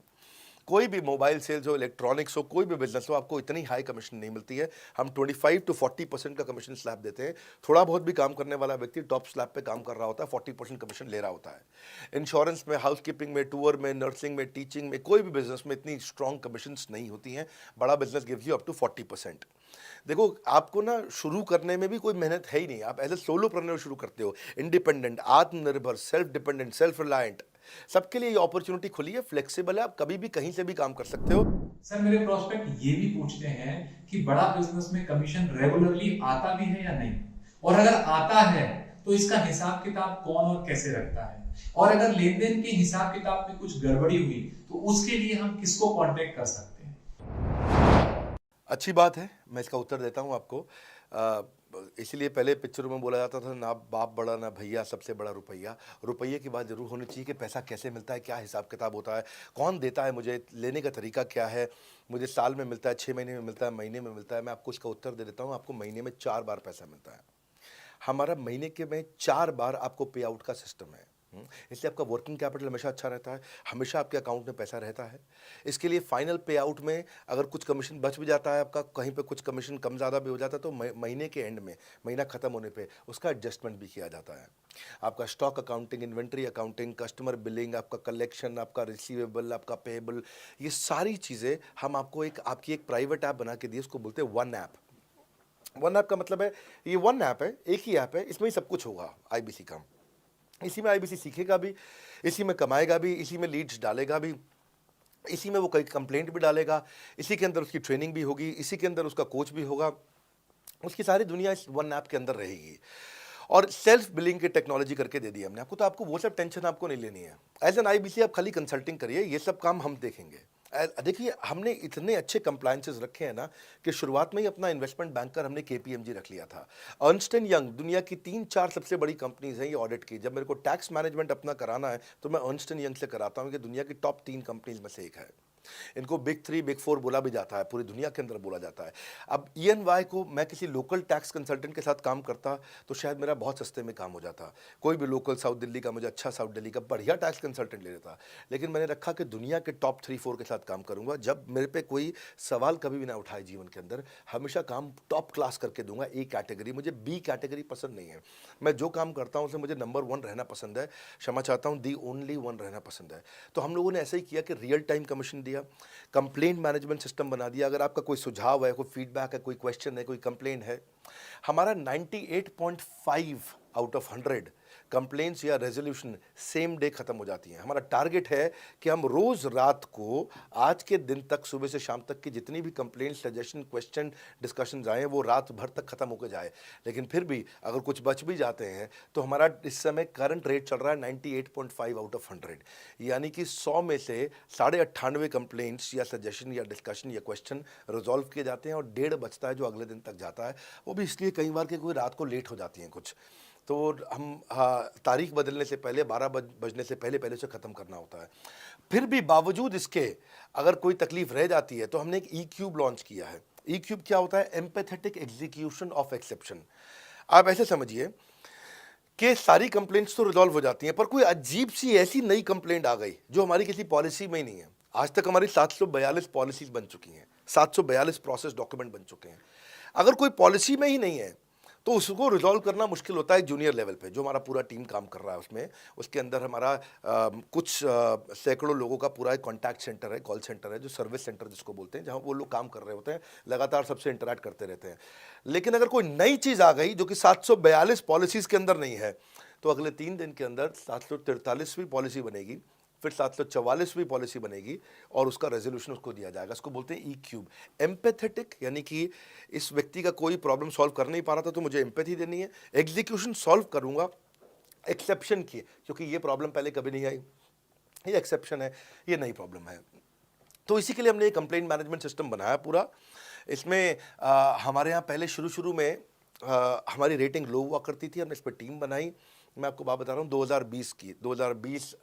B: कोई भी मोबाइल सेल्स हो, इलेक्ट्रॉनिक्स हो, कोई भी बिजनेस हो, आपको इतनी हाई कमीशन नहीं मिलती है। हम 25 to 40% का कमीशन स्लैब देते हैं। थोड़ा बहुत भी काम करने वाला व्यक्ति टॉप स्लैब पे काम कर रहा होता है, 40% कमीशन ले रहा होता है। इंश्योरेंस में, हाउसकीपिंग में, टूर में, नर्सिंग में, टीचिंग में, कोई भी बिजनेस में इतनी स्ट्रॉन्ग कमीशन नहीं होती हैं। बड़ा business gives you up to 40%। देखो, आपको ना शुरू करने में भी कोई मेहनत है ही नहीं। आप एज ए सोलोप्रेन्योर शुरू करते हो, इंडिपेंडेंट, आत्मनिर्भर, सेल्फ डिपेंडेंट, सेल्फ रिलायंट, सबके लिए ये अपॉर्चुनिटी खुली है, फ्लेक्सिबल है, आप कभी भी कहीं से भी काम कर सकते हो।
A: सर मेरे प्रोस्पेक्ट ये भी पूछते हैं कि बड़ा बिजनेस में कमीशन रेगुलरली आता भी है या नहीं, और अगर आता है तो इसका हिसाब किताब कौन और कैसे रखता है, और अगर लेन देन के हिसाब किताब में कुछ गड़बड़ी हुई तो उसके लिए हम किसको कांटेक्ट कर सकते हैं?
B: अच्छी बात है, मैं इसका उत्तर देता हूं आपको। इसलिए पहले पिक्चरों में बोला जाता था, ना बाप बड़ा ना भैया, सबसे बड़ा रुपया। रुपये की बात जरूर होनी चाहिए कि पैसा कैसे मिलता है, क्या हिसाब किताब होता है, कौन देता है मुझे, लेने का तरीका क्या है, मुझे साल में मिलता है, 6 महीने में मिलता है, महीने में मिलता है। मैं आपको इसका उत्तर दे देता हूँ। आपको महीने में 4 बार पैसा मिलता है। हमारा महीने के में 4 बार आपको पे आउट का सिस्टम है। इसलिए आपका वर्किंग कैपिटल हमेशा अच्छा रहता है, हमेशा आपके अकाउंट में पैसा रहता है। इसके लिए फाइनल पे आउट में अगर कुछ कमीशन बच भी जाता है आपका, कहीं पे कुछ कमीशन कम ज़्यादा भी हो जाता है, तो महीने के एंड में, महीना ख़त्म होने पे उसका एडजस्टमेंट भी किया जाता है। आपका stock accounting, inventory accounting, customer billing, आपका कलेक्शन, आपका रिसीवेबल, आपका पेएबल, ये सारी चीज़ें हम आपको आपकी एक प्राइवेट ऐप बना के दी, उसको बोलते हैं वन ऐप। वन ऐप का मतलब है, ये वन ऐप है, एक ही ऐप है, इसमें ही सब कुछ होगा आईबीसी का। इसी में आईबीसी सीखेगा भी, इसी में कमाएगा भी, इसी में लीड्स डालेगा भी, इसी में वो कई कंप्लेंट भी डालेगा, इसी के अंदर उसकी ट्रेनिंग भी होगी, इसी के अंदर उसका कोच भी होगा, उसकी सारी दुनिया इस वन ऐप के अंदर रहेगी। और सेल्फ बिलिंग की टेक्नोलॉजी करके दे दी हमने आपको, तो आपको वो सब टेंशन आपको नहीं लेनी है। एज एन आईबीसी आप खाली कंसल्टिंग करिए, ये सब काम हम देखेंगे। देखिए, हमने इतने अच्छे कंप्लायंसेस रखे हैं ना कि शुरुआत में ही अपना इन्वेस्टमेंट बैंकर हमने केपीएमजी रख लिया था। अर्नस्ट एंड यंग दुनिया की 3-4 सबसे बड़ी कंपनीज हैं ये ऑडिट की। जब मेरे को टैक्स मैनेजमेंट अपना कराना है तो मैं अर्नस्ट एंड यंग से कराता हूँ, कि दुनिया की टॉप 3 कंपनीज में से एक है। इनको बिग 3, बिग 4 बोला भी जाता है, पूरी दुनिया के अंदर बोला जाता है। अब ईएनवाई को मैं किसी लोकल टैक्स कंसल्टेंट के साथ काम करता तो शायद मेरा बहुत सस्ते में काम हो जाता। कोई भी लोकल साउथ दिल्ली का, मुझे अच्छा साउथ दिल्ली का बढ़िया टैक्स कंसल्टेंट ले लेता। लेकिन मैंने रखा कि दुनिया के टॉप 3-4 के साथ काम करूंगा। जब मेरे पे कोई सवाल कभी भी ना उठाए जीवन के अंदर, हमेशा काम टॉप क्लास करके दूंगा। ए कैटेगरी, मुझे बी कैटेगरी पसंद नहीं है। मैं जो काम करता हूं उसमें मुझे नंबर 1 रहना पसंद है, क्षमा चाहता हूं, दी ओनली 1 रहना पसंद है। तो हम लोगों ने ऐसा ही किया कि रियल टाइम कमीशन दिया, कंप्लेंट मैनेजमेंट सिस्टम बना दिया। अगर आपका कोई सुझाव है, कोई फीडबैक है, कोई क्वेश्चन है, कोई कंप्लेंट है, हमारा 98.5 आउट ऑफ 100 कंप्लेंट्स या रेजोल्यूशन सेम डे खत्म हो जाती हैं। हमारा टारगेट है कि हम रोज रात को, आज के दिन तक, सुबह से शाम तक की जितनी भी कंप्लेंट, सजेशन, क्वेश्चन, डिस्कशंस आए वो रात भर तक खत्म होकर जाए। लेकिन फिर भी अगर कुछ बच भी जाते हैं तो हमारा इस समय करंट रेट चल रहा है 98.5 आउट ऑफ 100, यानी कि 100 में से 98.5 कंप्लेंट्स या सजेशन या डिस्कशन या क्वेश्चन रिजॉल्व किए जाते हैं, और 1.5 बचता है जो अगले दिन तक जाता है। वो भी इसलिए कई बार कि कोई रात को लेट हो जाती हैं कुछ, तो हम तारीख बदलने से पहले, 12 बजने से पहले पहले से ख़त्म करना होता है। फिर भी बावजूद इसके अगर कोई तकलीफ रह जाती है तो हमने एक ई क्यूब लॉन्च किया है। ई क्यूब क्या होता है? Empathetic execution of exception. आप ऐसे समझिए कि सारी कंप्लेंट्स तो रिजॉल्व हो जाती हैं, पर कोई अजीब सी ऐसी नई कंप्लेंट आ गई जो हमारी किसी पॉलिसी में ही नहीं है। आज तक हमारी 742 पॉलिसीज बन चुकी हैं, 742 प्रोसेस डॉक्यूमेंट बन चुके हैं। अगर कोई पॉलिसी में ही नहीं है तो उसको रिजॉल्व करना मुश्किल होता है जूनियर लेवल पे, जो हमारा पूरा टीम काम कर रहा है उसमें। उसके अंदर हमारा कुछ सैकड़ों लोगों का पूरा एक कॉन्टैक्ट सेंटर है, कॉल सेंटर है, जो सर्विस सेंटर जिसको बोलते हैं, जहाँ वो लोग काम कर रहे होते हैं, लगातार सबसे इंटरैक्ट करते रहते हैं। लेकिन अगर कोई नई चीज़ आ गई जो कि 742 पॉलिसीज़ के अंदर नहीं है, तो अगले 3 दिन के अंदर 743वीं पॉलिसी बनेगी, फिर 744वीं पॉलिसी बनेगी, और उसका रेजोल्यूशन उसको दिया जाएगा। इसको बोलते हैं ई क्यूब। एम्पैथेटिक, यानी कि इस व्यक्ति का कोई प्रॉब्लम सॉल्व कर नहीं पा रहा था तो मुझे एम्पैथी देनी है। एग्जीक्यूशन सॉल्व करूंगा एक्सेप्शन की, क्योंकि ये प्रॉब्लम पहले कभी नहीं आई, ये एक्सेप्शन है, ये नई प्रॉब्लम है। तो इसी के लिए हमने एक कंप्लेंट मैनेजमेंट सिस्टम बनाया पूरा। इसमें हमारे यहाँ पहले शुरू में हमारी रेटिंग लो हुआ करती थी, हमने इस पर टीम बनाई। मैं आपको बात बता रहा हूँ 2020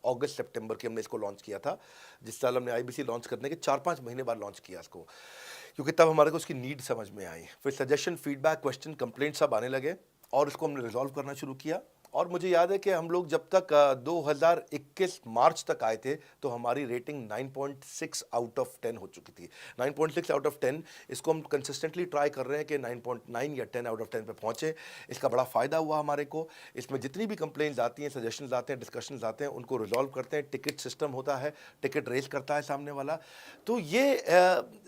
B: अगस्त सितंबर की हमने इसको लॉन्च किया था। जिस साल हमने आईबीसी लॉन्च करने के 4-5 महीने बाद लॉन्च किया इसको, क्योंकि तब हमारे को उसकी नीड समझ में आई। फिर सजेशन, फीडबैक, क्वेश्चन, कंप्लेंट सब आने लगे, और इसको हमने रिजॉल्व करना शुरू किया। और मुझे याद है कि हम लोग जब तक 2021 मार्च तक आए थे तो हमारी रेटिंग 9.6 आउट ऑफ 10 हो चुकी थी। 9.6 आउट ऑफ 10, इसको हम कंसिस्टेंटली ट्राई कर रहे हैं कि 9.9 या 10 आउट ऑफ 10 पे पहुँचे। इसका बड़ा फ़ायदा हुआ हमारे को। इसमें जितनी भी कंप्लेंट्स आती हैं, सजेशंस आते हैं, डिस्कशंस आते हैं, उनको रिजॉल्व करते हैं। टिकट सिस्टम होता है, टिकट रेज करता है सामने वाला। तो ये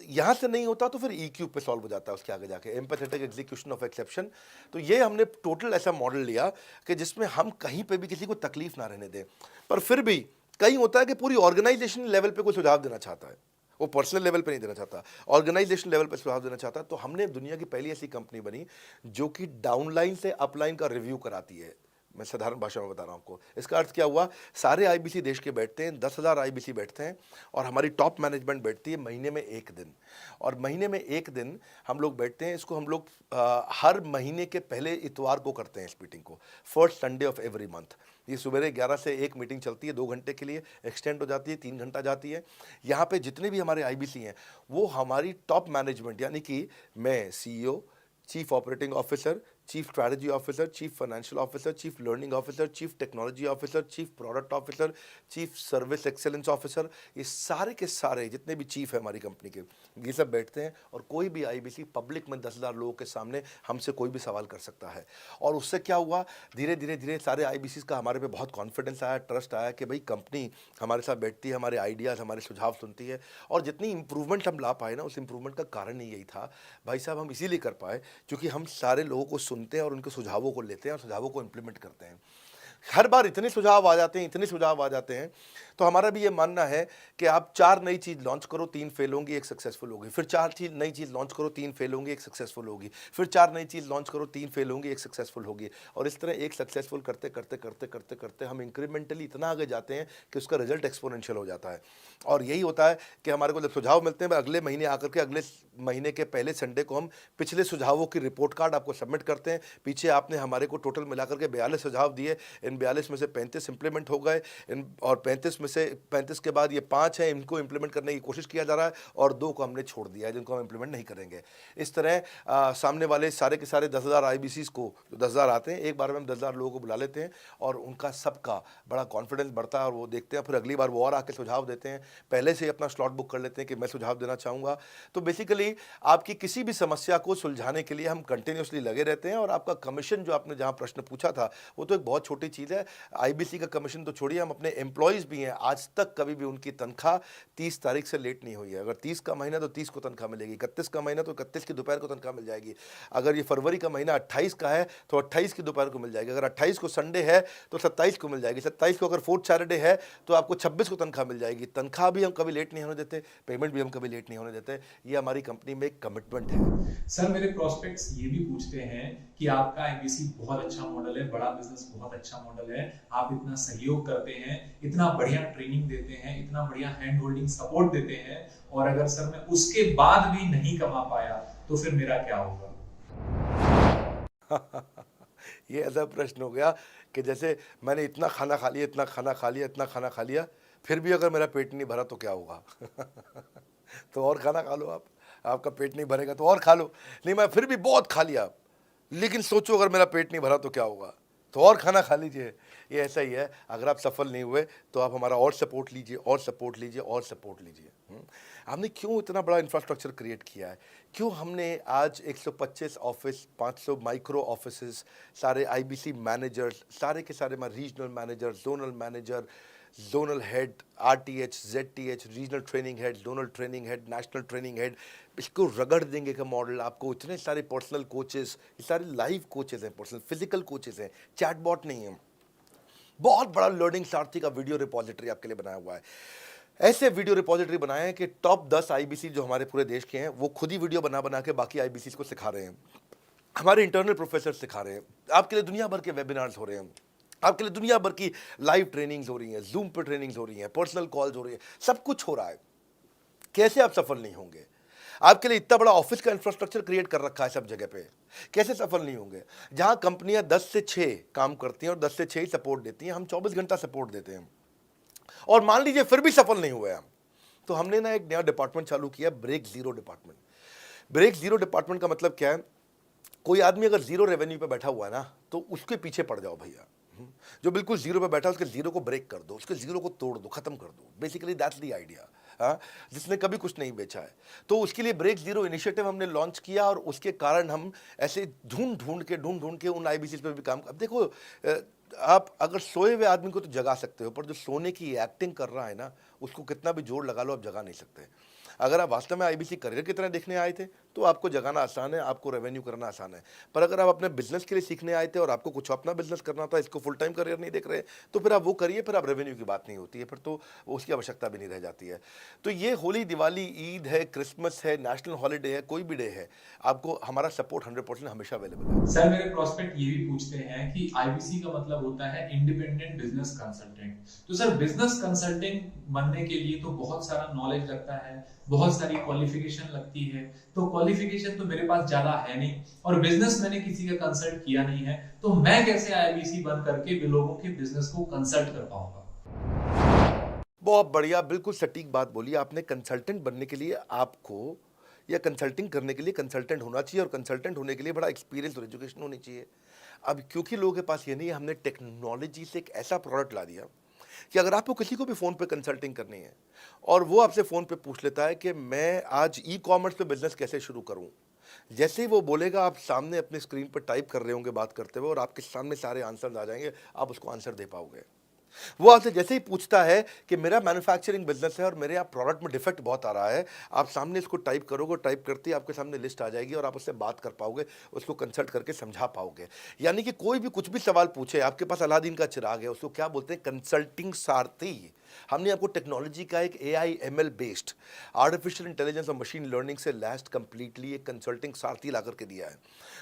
B: यहाँ से नहीं होता तो फिर ई क्यूब पे सॉल्व हो जाता है उसके आगे जाके, एम्पैथेटिक एग्जीक्यूशन ऑफ एक्सेप्शन। तो ये हमने टोटल ऐसा मॉडल लिया कि जिसमें हम कहीं पे भी किसी को तकलीफ ना रहने दें। पर फिर भी कहीं होता है कि पूरी ऑर्गेनाइजेशन लेवल पे कोई सुझाव देना चाहता है, वो पर्सनल लेवल पे नहीं देना चाहता, ऑर्गेनाइजेशन लेवल पे सुझाव देना चाहता है। तो हमने दुनिया की पहली ऐसी कंपनी बनी जो कि डाउनलाइन से अपलाइन का रिव्यू कराती है। मैं साधारण भाषा में बता रहा हूँ आपको। इसका अर्थ क्या हुआ? सारे आईबीसी देश के बैठते हैं, 10,000 आईबीसी बैठते हैं, और हमारी टॉप मैनेजमेंट बैठती है महीने में 1 दिन। और महीने में 1 दिन हम लोग बैठते हैं। इसको हम लोग हर महीने के पहले इतवार को करते हैं इस मीटिंग को, first Sunday off every month. ये सुबह 11 से 1 मीटिंग चलती है, 2 घंटे के लिए, एक्सटेंड हो जाती है, 3 घंटा जाती है। यहाँ पे जितने भी हमारे आईबीसी हैं वो हमारी टॉप मैनेजमेंट, यानी कि मैं CEO, chief operating officer, chief strategy officer, chief financial officer, chief learning officer, chief technology officer, chief product officer, chief service excellence officer, ये सारे के सारे जितने भी चीफ है हमारी कंपनी के, ये सब बैठते हैं और कोई भी आईबीसी पब्लिक में 10,000 लोगों के सामने हमसे कोई भी सवाल कर सकता है। और उससे क्या हुआ, धीरे धीरे धीरे सारे आईबीसी का हमारे पे बहुत कॉन्फिडेंस आया, ट्रस्ट आया कि भाई कंपनी हमारे साथ बैठती है, हमारे आइडियाज़, हमारे सुझाव सुनती है। और जितनी इंप्रूवमेंट हम ला पाए ना, उस इंप्रूवमेंट का कारण ही यही था भाई साहब, हम इसीलिए कर पाए क्योंकि हम सारे लोगों को सुनते हैं और उनके सुझावों को लेते हैं और सुझावों को इम्प्लीमेंट करते हैं। हर बार इतने सुझाव आ जाते हैं, इतने सुझाव आ जाते हैं, तो हमारा भी ये मानना है कि आप 4 नई चीज़ लॉन्च करो, 3 फेल होंगी, 1 सक्सेसफुल होगी, फिर 4 नई चीज़ लॉन्च करो, 3 फेल होंगी, 1 सक्सेसफुल होगी, फिर 4 नई चीज़ लॉन्च करो, 3 फेल होंगी, 1 सक्सेसफुल होगी। और इस तरह एक सक्सेसफुल करते करते करते करते करते हम इंक्रीमेंटली इतना आगे जाते हैं कि उसका रिजल्ट एक्सपोनेंशियल हो जाता है। और यही होता है कि हमारे को जब सुझाव मिलते हैं, अगले महीने आकर के अगले महीने के पहले संडे को हम पिछले सुझावों की रिपोर्ट कार्ड आपको सबमिट करते हैं। पीछे आपने हमारे को टोटल मिलाकर के 42 सुझाव दिए, इन 42 में से 35 इंप्लीमेंट हो गए, और 35 में से 35 के बाद ये 5 हैं, इनको इंप्लीमेंट करने की कोशिश किया जा रहा है, और 2 को हमने छोड़ दिया है जिनको हम इंप्लीमेंट नहीं करेंगे। इस तरह सामने वाले सारे के सारे 10,000 आईबीसीज को, जो 10,000 आते हैं, एक बार में हम 10,000 लोगों को बुला लेते हैं और उनका सबका बड़ा कॉन्फिडेंस बढ़ता है और वो देखते हैं, फिर अगली बार वो और आके सुझाव देते हैं, पहले से ही अपना स्लॉट बुक कर लेते हैं कि मैं सुझाव देना चाहूँगा। तो बेसिकली आपकी किसी भी समस्या को सुलझाने के लिए हम कंटिन्यूसली लगे रहते हैं। और आपका कमीशन, जो आपने जहाँ प्रश्न पूछा था, वो तो एक बहुत छोटी चीज़ है। आईबीसी का कमीशन तो छोड़िए, हम अपने एम्प्लॉयज़ भी हैं, आज तक कभी भी उनकी तनख्वाह 30 तारीख से लेट नहीं हुई है। अगर 30 का महीना तो 30 को तनख्वाह मिलेगी, 31 का महीना तो 31 की दोपहर को तनख्वाह मिल जाएगी। अगर ये फरवरी का महीना 28 का है तो 28 की दोपहर को मिल जाएगी। अगर 28 को संडे है तो 27 को मिल जाएगी। 27 को अगर फोर्थ सैटरडे है तो आपको 26 को तनख्वाह मिल जाएगी। तनख्वाह भी हम कभी लेट नहीं होने देते, पेमेंट भी हम कभी लेट नहीं होने देते। ये हमारी कंपनी में एक कमिटमेंट है।
A: सर, मेरे प्रोस्पेक्ट्स ये भी पूछते हैं कि आपका आईबीसी बहुत अच्छा मॉडल है, बड़ा बिजनेस बहुत अच्छा मॉडल है, आप इतना सहयोग करते हैं, इतना बढ़िया ट्रेनिंग देते हैं, इतना बढ़िया हैंड होल्डिंग सपोर्ट देते हैं, और अगर सर मैं उसके बाद भी नहीं कमा पाया तो फिर मेरा क्या होगा?
B: ये ऐसा प्रश्न हो गया कि जैसे मैंने इतना खाना खा लिया, इतना खाना खा लिया, इतना खाना खा लिया, फिर भी अगर मेरा पेट नहीं भरा तो क्या होगा? तो और खाना खा लो आप, आपका पेट नहीं भरेगा तो और खा लो। नहीं, मैं फिर भी बहुत खा लिया, लेकिन सोचो अगर मेरा पेट नहीं भरा तो क्या होगा? तो और खाना खा लीजिए। ये ऐसा ही है, अगर आप सफल नहीं हुए तो आप हमारा और सपोर्ट लीजिए, और सपोर्ट लीजिए, और सपोर्ट लीजिए। हमने क्यों इतना बड़ा इंफ्रास्ट्रक्चर क्रिएट किया है? क्यों हमने आज 125 ऑफिस, 500 माइक्रो ऑफिसेस, सारे आईबीसी मैनेजर्स, सारे के सारे regional manager, zonal manager, zonal head, RTH, ZTH, regional training head, zonal training head, national training head, इसको रगड़ देंगे का मॉडल आपको। इतने सारे पर्सनल कोचेस, ये सारे लाइव कोचेस हैं, पर्सनल फिजिकल कोचेस हैं, चैटबॉट नहीं है। बहुत बड़ा लर्निंग सारथी का वीडियो रिपोजिटरी आपके लिए बनाया हुआ है। ऐसे वीडियो रिपोजिटरी बनाए हैं कि टॉप 10 आईबीसी जो हमारे पूरे देश के हैं, वो खुद ही वीडियो बना बना के बाकी आईबीसी को सिखा रहे हैं। हमारे इंटरनल प्रोफेसर सिखा रहे हैं, आपके लिए दुनिया भर के वेबिनार्स हो रहे हैं, आपके लिए दुनिया भर की लाइव ट्रेनिंग्स हो रही हैं, जूम पर ट्रेनिंग्स हो रही हैं, पर्सनल कॉल्स हो रही है, सब कुछ हो रहा है। कैसे आप सफल नहीं होंगे? आपके लिए इतना बड़ा ऑफिस का इंफ्रास्ट्रक्चर क्रिएट कर रखा है सब जगह पे, कैसे सफल नहीं होंगे? जहां कंपनियां 10 से 6 काम करती हैं और 10 से 6 ही सपोर्ट देती हैं, हम 24 घंटा सपोर्ट देते हैं। और मान लीजिए फिर भी सफल नहीं हुए हम, तो हमने ना एक नया डिपार्टमेंट चालू किया, break zero department. Break zero department का मतलब क्या है? कोई आदमी अगर जीरो रेवेन्यू पे बैठा हुआ है ना, तो उसके पीछे पड़ जाओ भैया। जो बिल्कुल जीरो पे बैठा है, उसके जीरो को ब्रेक कर दो, उसके जीरो को तोड़ दो, खत्म कर दो। Basically that's the idea. जिसने कभी कुछ नहीं बेचा है, तो उसके लिए ब्रेक जीरो इनिशिएटिव हमने लॉन्च किया, और उसके कारण हम ऐसे ढूंढ ढूंढ के उन आईबीसी पे भी काम। अब देखो, आप अगर सोए हुए आदमी को तो जगा सकते हो, पर जो सोने की एक्टिंग कर रहा है ना, उसको कितना भी जोर लगा लो, आप जगा नहीं सकते। अगर आप वास्तव में आईबीसी करियर की तरह देखने आए थे तो आपको जगाना आसान है, आपको रेवेन्यू करना आसान है। पर अगर आप अपने बिजनेस के लिए सीखने आए थे और आपको कुछ अपना बिजनेस करना था, इसको फुल टाइम करियर नहीं देख रहे, तो फिर आप वो करिए, फिर आप रेवेन्यू की बात नहीं होती है, फिर तो उसकी आवश्यकता भी नहीं रह जाती है। तो ये होली, दिवाली, ईद है, क्रिसमस है, नेशनल हॉलीडे है, कोई भी डे है, आपको हमारा सपोर्ट 100% हमेशा अवेलेबल है।
A: सर, मेरे प्रोस्पेक्ट ये भी पूछते हैं कि आईबीसी का मतलब होता है इंडिपेंडेंट बिजनेस कंसल्टेंट। तो सर, बिजनेस कंसल्टेंट बनने के लिए तो बहुत सारा नॉलेज लगता है, बहुत सारी क्वालिफिकेशन लगती है। तो क्वालिफिकेशन तो मेरे पास ज्यादा है नहीं, और बिजनेस मैंने किसी का कंसल्ट किया नहीं है, तो मैं कैसे आईबीसी बन करके लोगों के बिजनेस को कंसल्ट कर पाऊंगा?
B: बहुत बढ़िया, बिल्कुल सटीक बात बोली आपने। कंसल्टेंट बनने के लिए आपको या कंसल्टिंग करने के लिए कंसल्टेंट होना चाहिए, और कंसल्टेंट होने के लिए बड़ा एक्सपीरियंस और एजुकेशन होनी चाहिए। अब क्योंकि लोगों के पास ये नहीं है, हमने टेक्नोलॉजी से एक ऐसा प्रोडक्ट ला दिया कि अगर आपको किसी को भी फ़ोन पे कंसल्टिंग करनी है और वो आपसे फ़ोन पे पूछ लेता है कि मैं आज ई-कॉमर्स पे बिज़नेस कैसे शुरू करूँ, जैसे ही वो बोलेगा, आप सामने अपनी स्क्रीन पर टाइप कर रहे होंगे बात करते हुए, और आपके सामने सारे आंसर आ जाएंगे, आप उसको आंसर दे पाओगे। वो आपसे जैसे ही पूछता है कि मेरा मैन्युफैक्चरिंग बिजनेस है और मेरे यहाँ प्रोडक्ट में डिफेक्ट बहुत आ रहा है, आप सामने इसको टाइप करोगे, टाइप करते ही आपके सामने लिस्ट आ जाएगी और आप उससे बात कर पाओगे, उसको कंसल्ट करके समझा पाओगे। यानी कि कोई भी कुछ भी सवाल पूछे, आपके पास अलादीन का चिराग है, उसको क्या बोलते हैं, कंसल्टिंग सारथी। हमने आपको टेक्नोलॉजी का एक AI ML based artificial intelligence और मशीन लर्निंग से लैस्ड कंप्लीटली एक कंसल्टिंग सारथी ला करके दिया है।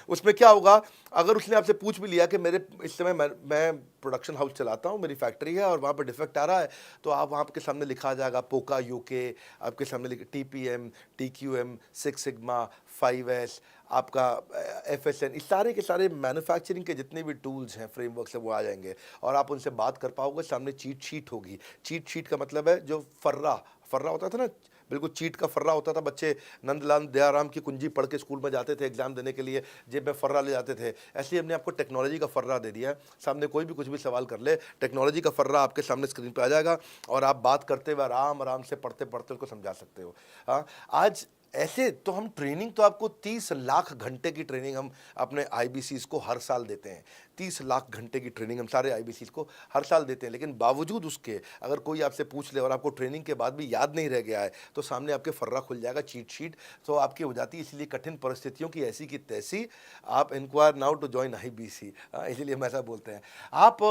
B: उसमें क्या होगा, अगर उसने आपसे पूछ भी लिया कि मेरे इस समय मैं प्रोडक्शन हाउस चलाता हूँ, मेरी फैक्ट्री है और वहाँ पर डिफेक्ट आ रहा है, तो आप वहाँ के सामने लिखा आ जाएगा पोका यूके, आपके सामने TPM, TQM, six sigma, 5S, आपका FSN, इस सारे के सारे मैन्युफैक्चरिंग के जितने भी टूल्स हैं, फ्रेमवर्क्स हैं, वो आ जाएंगे और आप उनसे बात कर पाओगे। सामने चीट शीट होगी। चीट शीट का मतलब है जो फर्रा फर्रा होता था ना, बिल्कुल चीट का फर्रा होता था। बच्चे नंदलाल दयाराम की कुंजी पढ़ के स्कूल में जाते थे एग्जाम देने के लिए, जेब में फर्रा ले जाते थे। ऐसे ही हमने आपको टेक्नोलॉजी का फर्रा दे दिया है। सामने कोई भी कुछ भी सवाल कर ले, टेक्नोलॉजी का फर्रा आपके सामने स्क्रीन पे आ जाएगा और आप बात करते हुए आराम आराम से पढ़ते पढ़ते उसको समझा सकते हो। हाँ, आज ऐसे तो हम ट्रेनिंग तो आपको 30 लाख घंटे की ट्रेनिंग हम अपने IBCs को हर साल देते हैं। 30 लाख घंटे की ट्रेनिंग हम सारे IBCs को हर साल देते हैं। लेकिन बावजूद उसके अगर कोई आपसे पूछ ले और आपको ट्रेनिंग के बाद भी याद नहीं रह गया है, तो सामने आपके फर्रा खुल जाएगा, चीट शीट तो आपकी हो जाती है। इसलिए कठिन परिस्थितियों की ऐसी की तैसी, आप inquire now to join IBC, इसीलिए हम ऐसा बोलते हैं। आप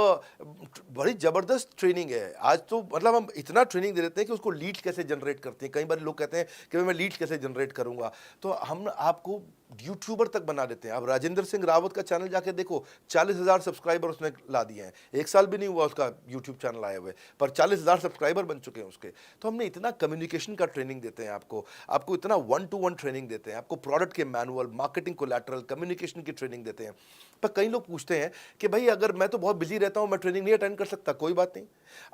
B: बड़ी ज़बरदस्त ट्रेनिंग है आज तो, मतलब हम इतना ट्रेनिंग दे देते हैं कि उसको लीड्स कैसे जनरेट करते हैं। कई बार लोग कहते हैं कि मैं लीड्स कैसे जनरेट करूंगा, तो हम आपको यूट्यूबर तक बना देते हैं। अब राजेंद्र सिंह रावत का चैनल जाके देखो, 40,000 सब्सक्राइबर उसने ला दिए हैं। 1 साल भी नहीं हुआ उसका यूट्यूब चैनल आए हुए, पर 40,000 सब्सक्राइबर बन चुके हैं उसके। तो हमने इतना कम्युनिकेशन का ट्रेनिंग देते हैं आपको इतना 1-to-1 ट्रेनिंग देते हैं, आपको प्रोडक्ट के मैनुअल, मार्केटिंग कोलैटरल, कम्युनिकेशन की ट्रेनिंग देते हैं। पर कई लोग पूछते हैं कि भाई अगर मैं तो बहुत बिजी रहता हूं, मैं ट्रेनिंग नहीं अटेंड कर सकता। कोई बात नहीं,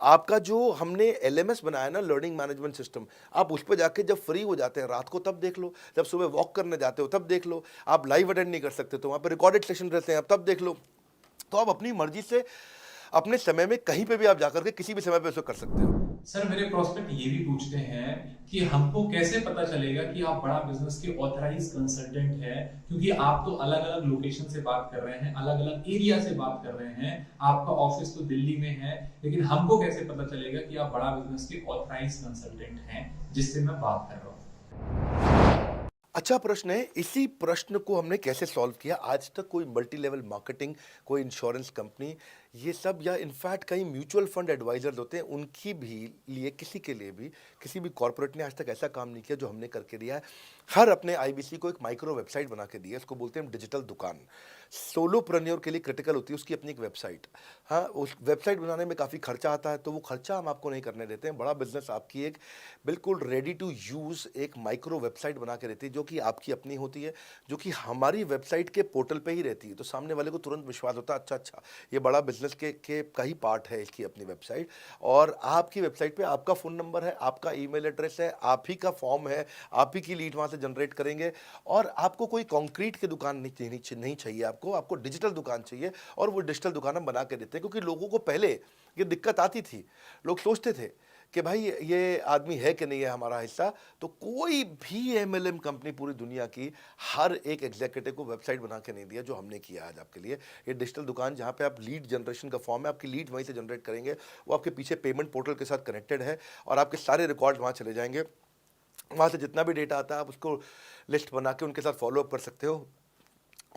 B: आपका जो हमने LMS बनाया ना, लर्निंग मैनेजमेंट सिस्टम, आप उस पर जाके जब फ्री हो जाते हैं रात को तब देख लो, जब सुबह वॉक करने जाते हो तब देख लो, आप लाइव अटेंड नहीं कर सकते तो वहाँ पर रिकॉर्डेड सेशन रहते हैं, आप तब देख लो। तो आप अपनी मर्जी से अपने समय में कहीं पे भी आप जाकर के किसी भी समय पे उसको कर सकते हो।
A: सर, मेरे प्रोस्पेक्ट ये भी पूछते हैं कि हमको कैसे पता चलेगा कि आप बड़ा बिजनेस के ऑथराइज कंसल्टेंट हैं, क्योंकि आप तो अलग अलग लोकेशन से बात कर रहे हैं, अलग अलग एरिया से बात कर रहे हैं, आपका ऑफिस तो दिल्ली में है, लेकिन हमको कैसे पता चलेगा कि आप बड़ा बिजनेस के ऑथराइज कंसल्टेंट हैं जिससे मैं बात कर रहा हूँ?
B: अच्छा प्रश्न है। इसी प्रश्न को हमने कैसे सॉल्व किया, आज तक कोई मल्टी लेवल मार्केटिंग, कोई इंश्योरेंस कंपनी, ये सब, या इनफैक्ट कई म्यूचुअल फंड एडवाइजर्स होते हैं, उनकी भी लिए किसी के लिए भी किसी भी कॉर्पोरेट ने आज तक ऐसा काम नहीं किया जो हमने करके दिया है। हर अपने IBC को एक माइक्रो वेबसाइट बना के दी है, इसको बोलते हैं डिजिटल दुकान। सोलोप्रेन्योर के लिए क्रिटिकल होती है उसकी अपनी एक वेबसाइट। हाँ, उस वेबसाइट बनाने में काफ़ी खर्चा आता है, तो वो खर्चा हम आपको नहीं करने देते हैं। बड़ा बिजनेस आपकी एक बिल्कुल रेडी टू यूज़ एक माइक्रो वेबसाइट बना के रहती है, जो कि आपकी अपनी होती है, जो कि हमारी वेबसाइट के पोर्टल पे ही रहती है। तो सामने वाले को तुरंत विश्वास होता है, अच्छा ये बड़ा बिजनेस के का ही पार्ट है इसकी अपनी वेबसाइट। और आपकी वेबसाइट पे आपका फ़ोन नंबर है, आपका ईमेल एड्रेस है, आप ही का फॉर्म है, आप ही की लीड वहाँ से जनरेट करेंगे। और आपको कोई कंक्रीट की दुकान नहीं चाहिए, आपको डिजिटल दुकान चाहिए। और वो डिजिटल दुकान हम बना के देते हैं, क्योंकि लोगों को पहले ये दिक्कत आती थी। लोग सोचते थे कि भाई ये आदमी है कि नहीं है हमारा हिस्सा। तो कोई भी MLM कंपनी पूरी दुनिया की हर एक एग्जीक्यूटिव को वेबसाइट बना के नहीं दिया जो हमने किया आज आपके लिए। ये डिजिटल दुकान जहाँ पे आप लीड जनरेशन का फॉर्म है, आपकी लीड वहीं से जनरेट करेंगे, वो आपके पीछे पेमेंट पोर्टल के साथ कनेक्टेड है और आपके सारे रिकॉर्ड वहाँ चले जाएंगे। वहाँ से जितना भी डेटा आता है आप उसको लिस्ट बना के उनके साथ फॉलोअप कर सकते हो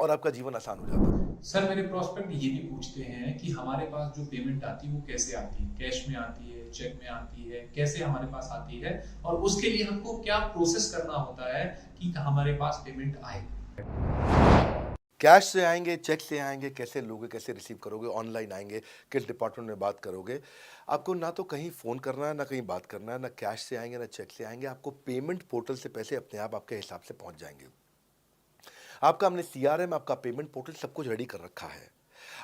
B: और आपका जीवन आसान हो जाता है।
A: सर, मेरे प्रोस्पेक्ट ये भी पूछते हैं कि हमारे पास जो पेमेंट आती है वो कैसे आती है, कैश में आती है, चेक में आती है, कैसे हमारे पास आती है, और उसके लिए हमको क्या प्रोसेस करना होता है कि हमारे पास पेमेंट आए?
B: कैश से आएंगे, चेक से आएंगे, कैसे लोगे, कैसे रिसीव करोगे, ऑनलाइन आएंगे, किस डिपार्टमेंट में बात करोगे। आपको ना तो कहीं फ़ोन करना है, ना कहीं बात करना है, ना कैश से आएंगे ना चेक से आएंगे। आपको पेमेंट पोर्टल से पैसे अपने आप आपके हिसाब से पहुंच जाएंगे। आपका हमने CRM, आपका पेमेंट पोर्टल सब कुछ रेडी कर रखा है।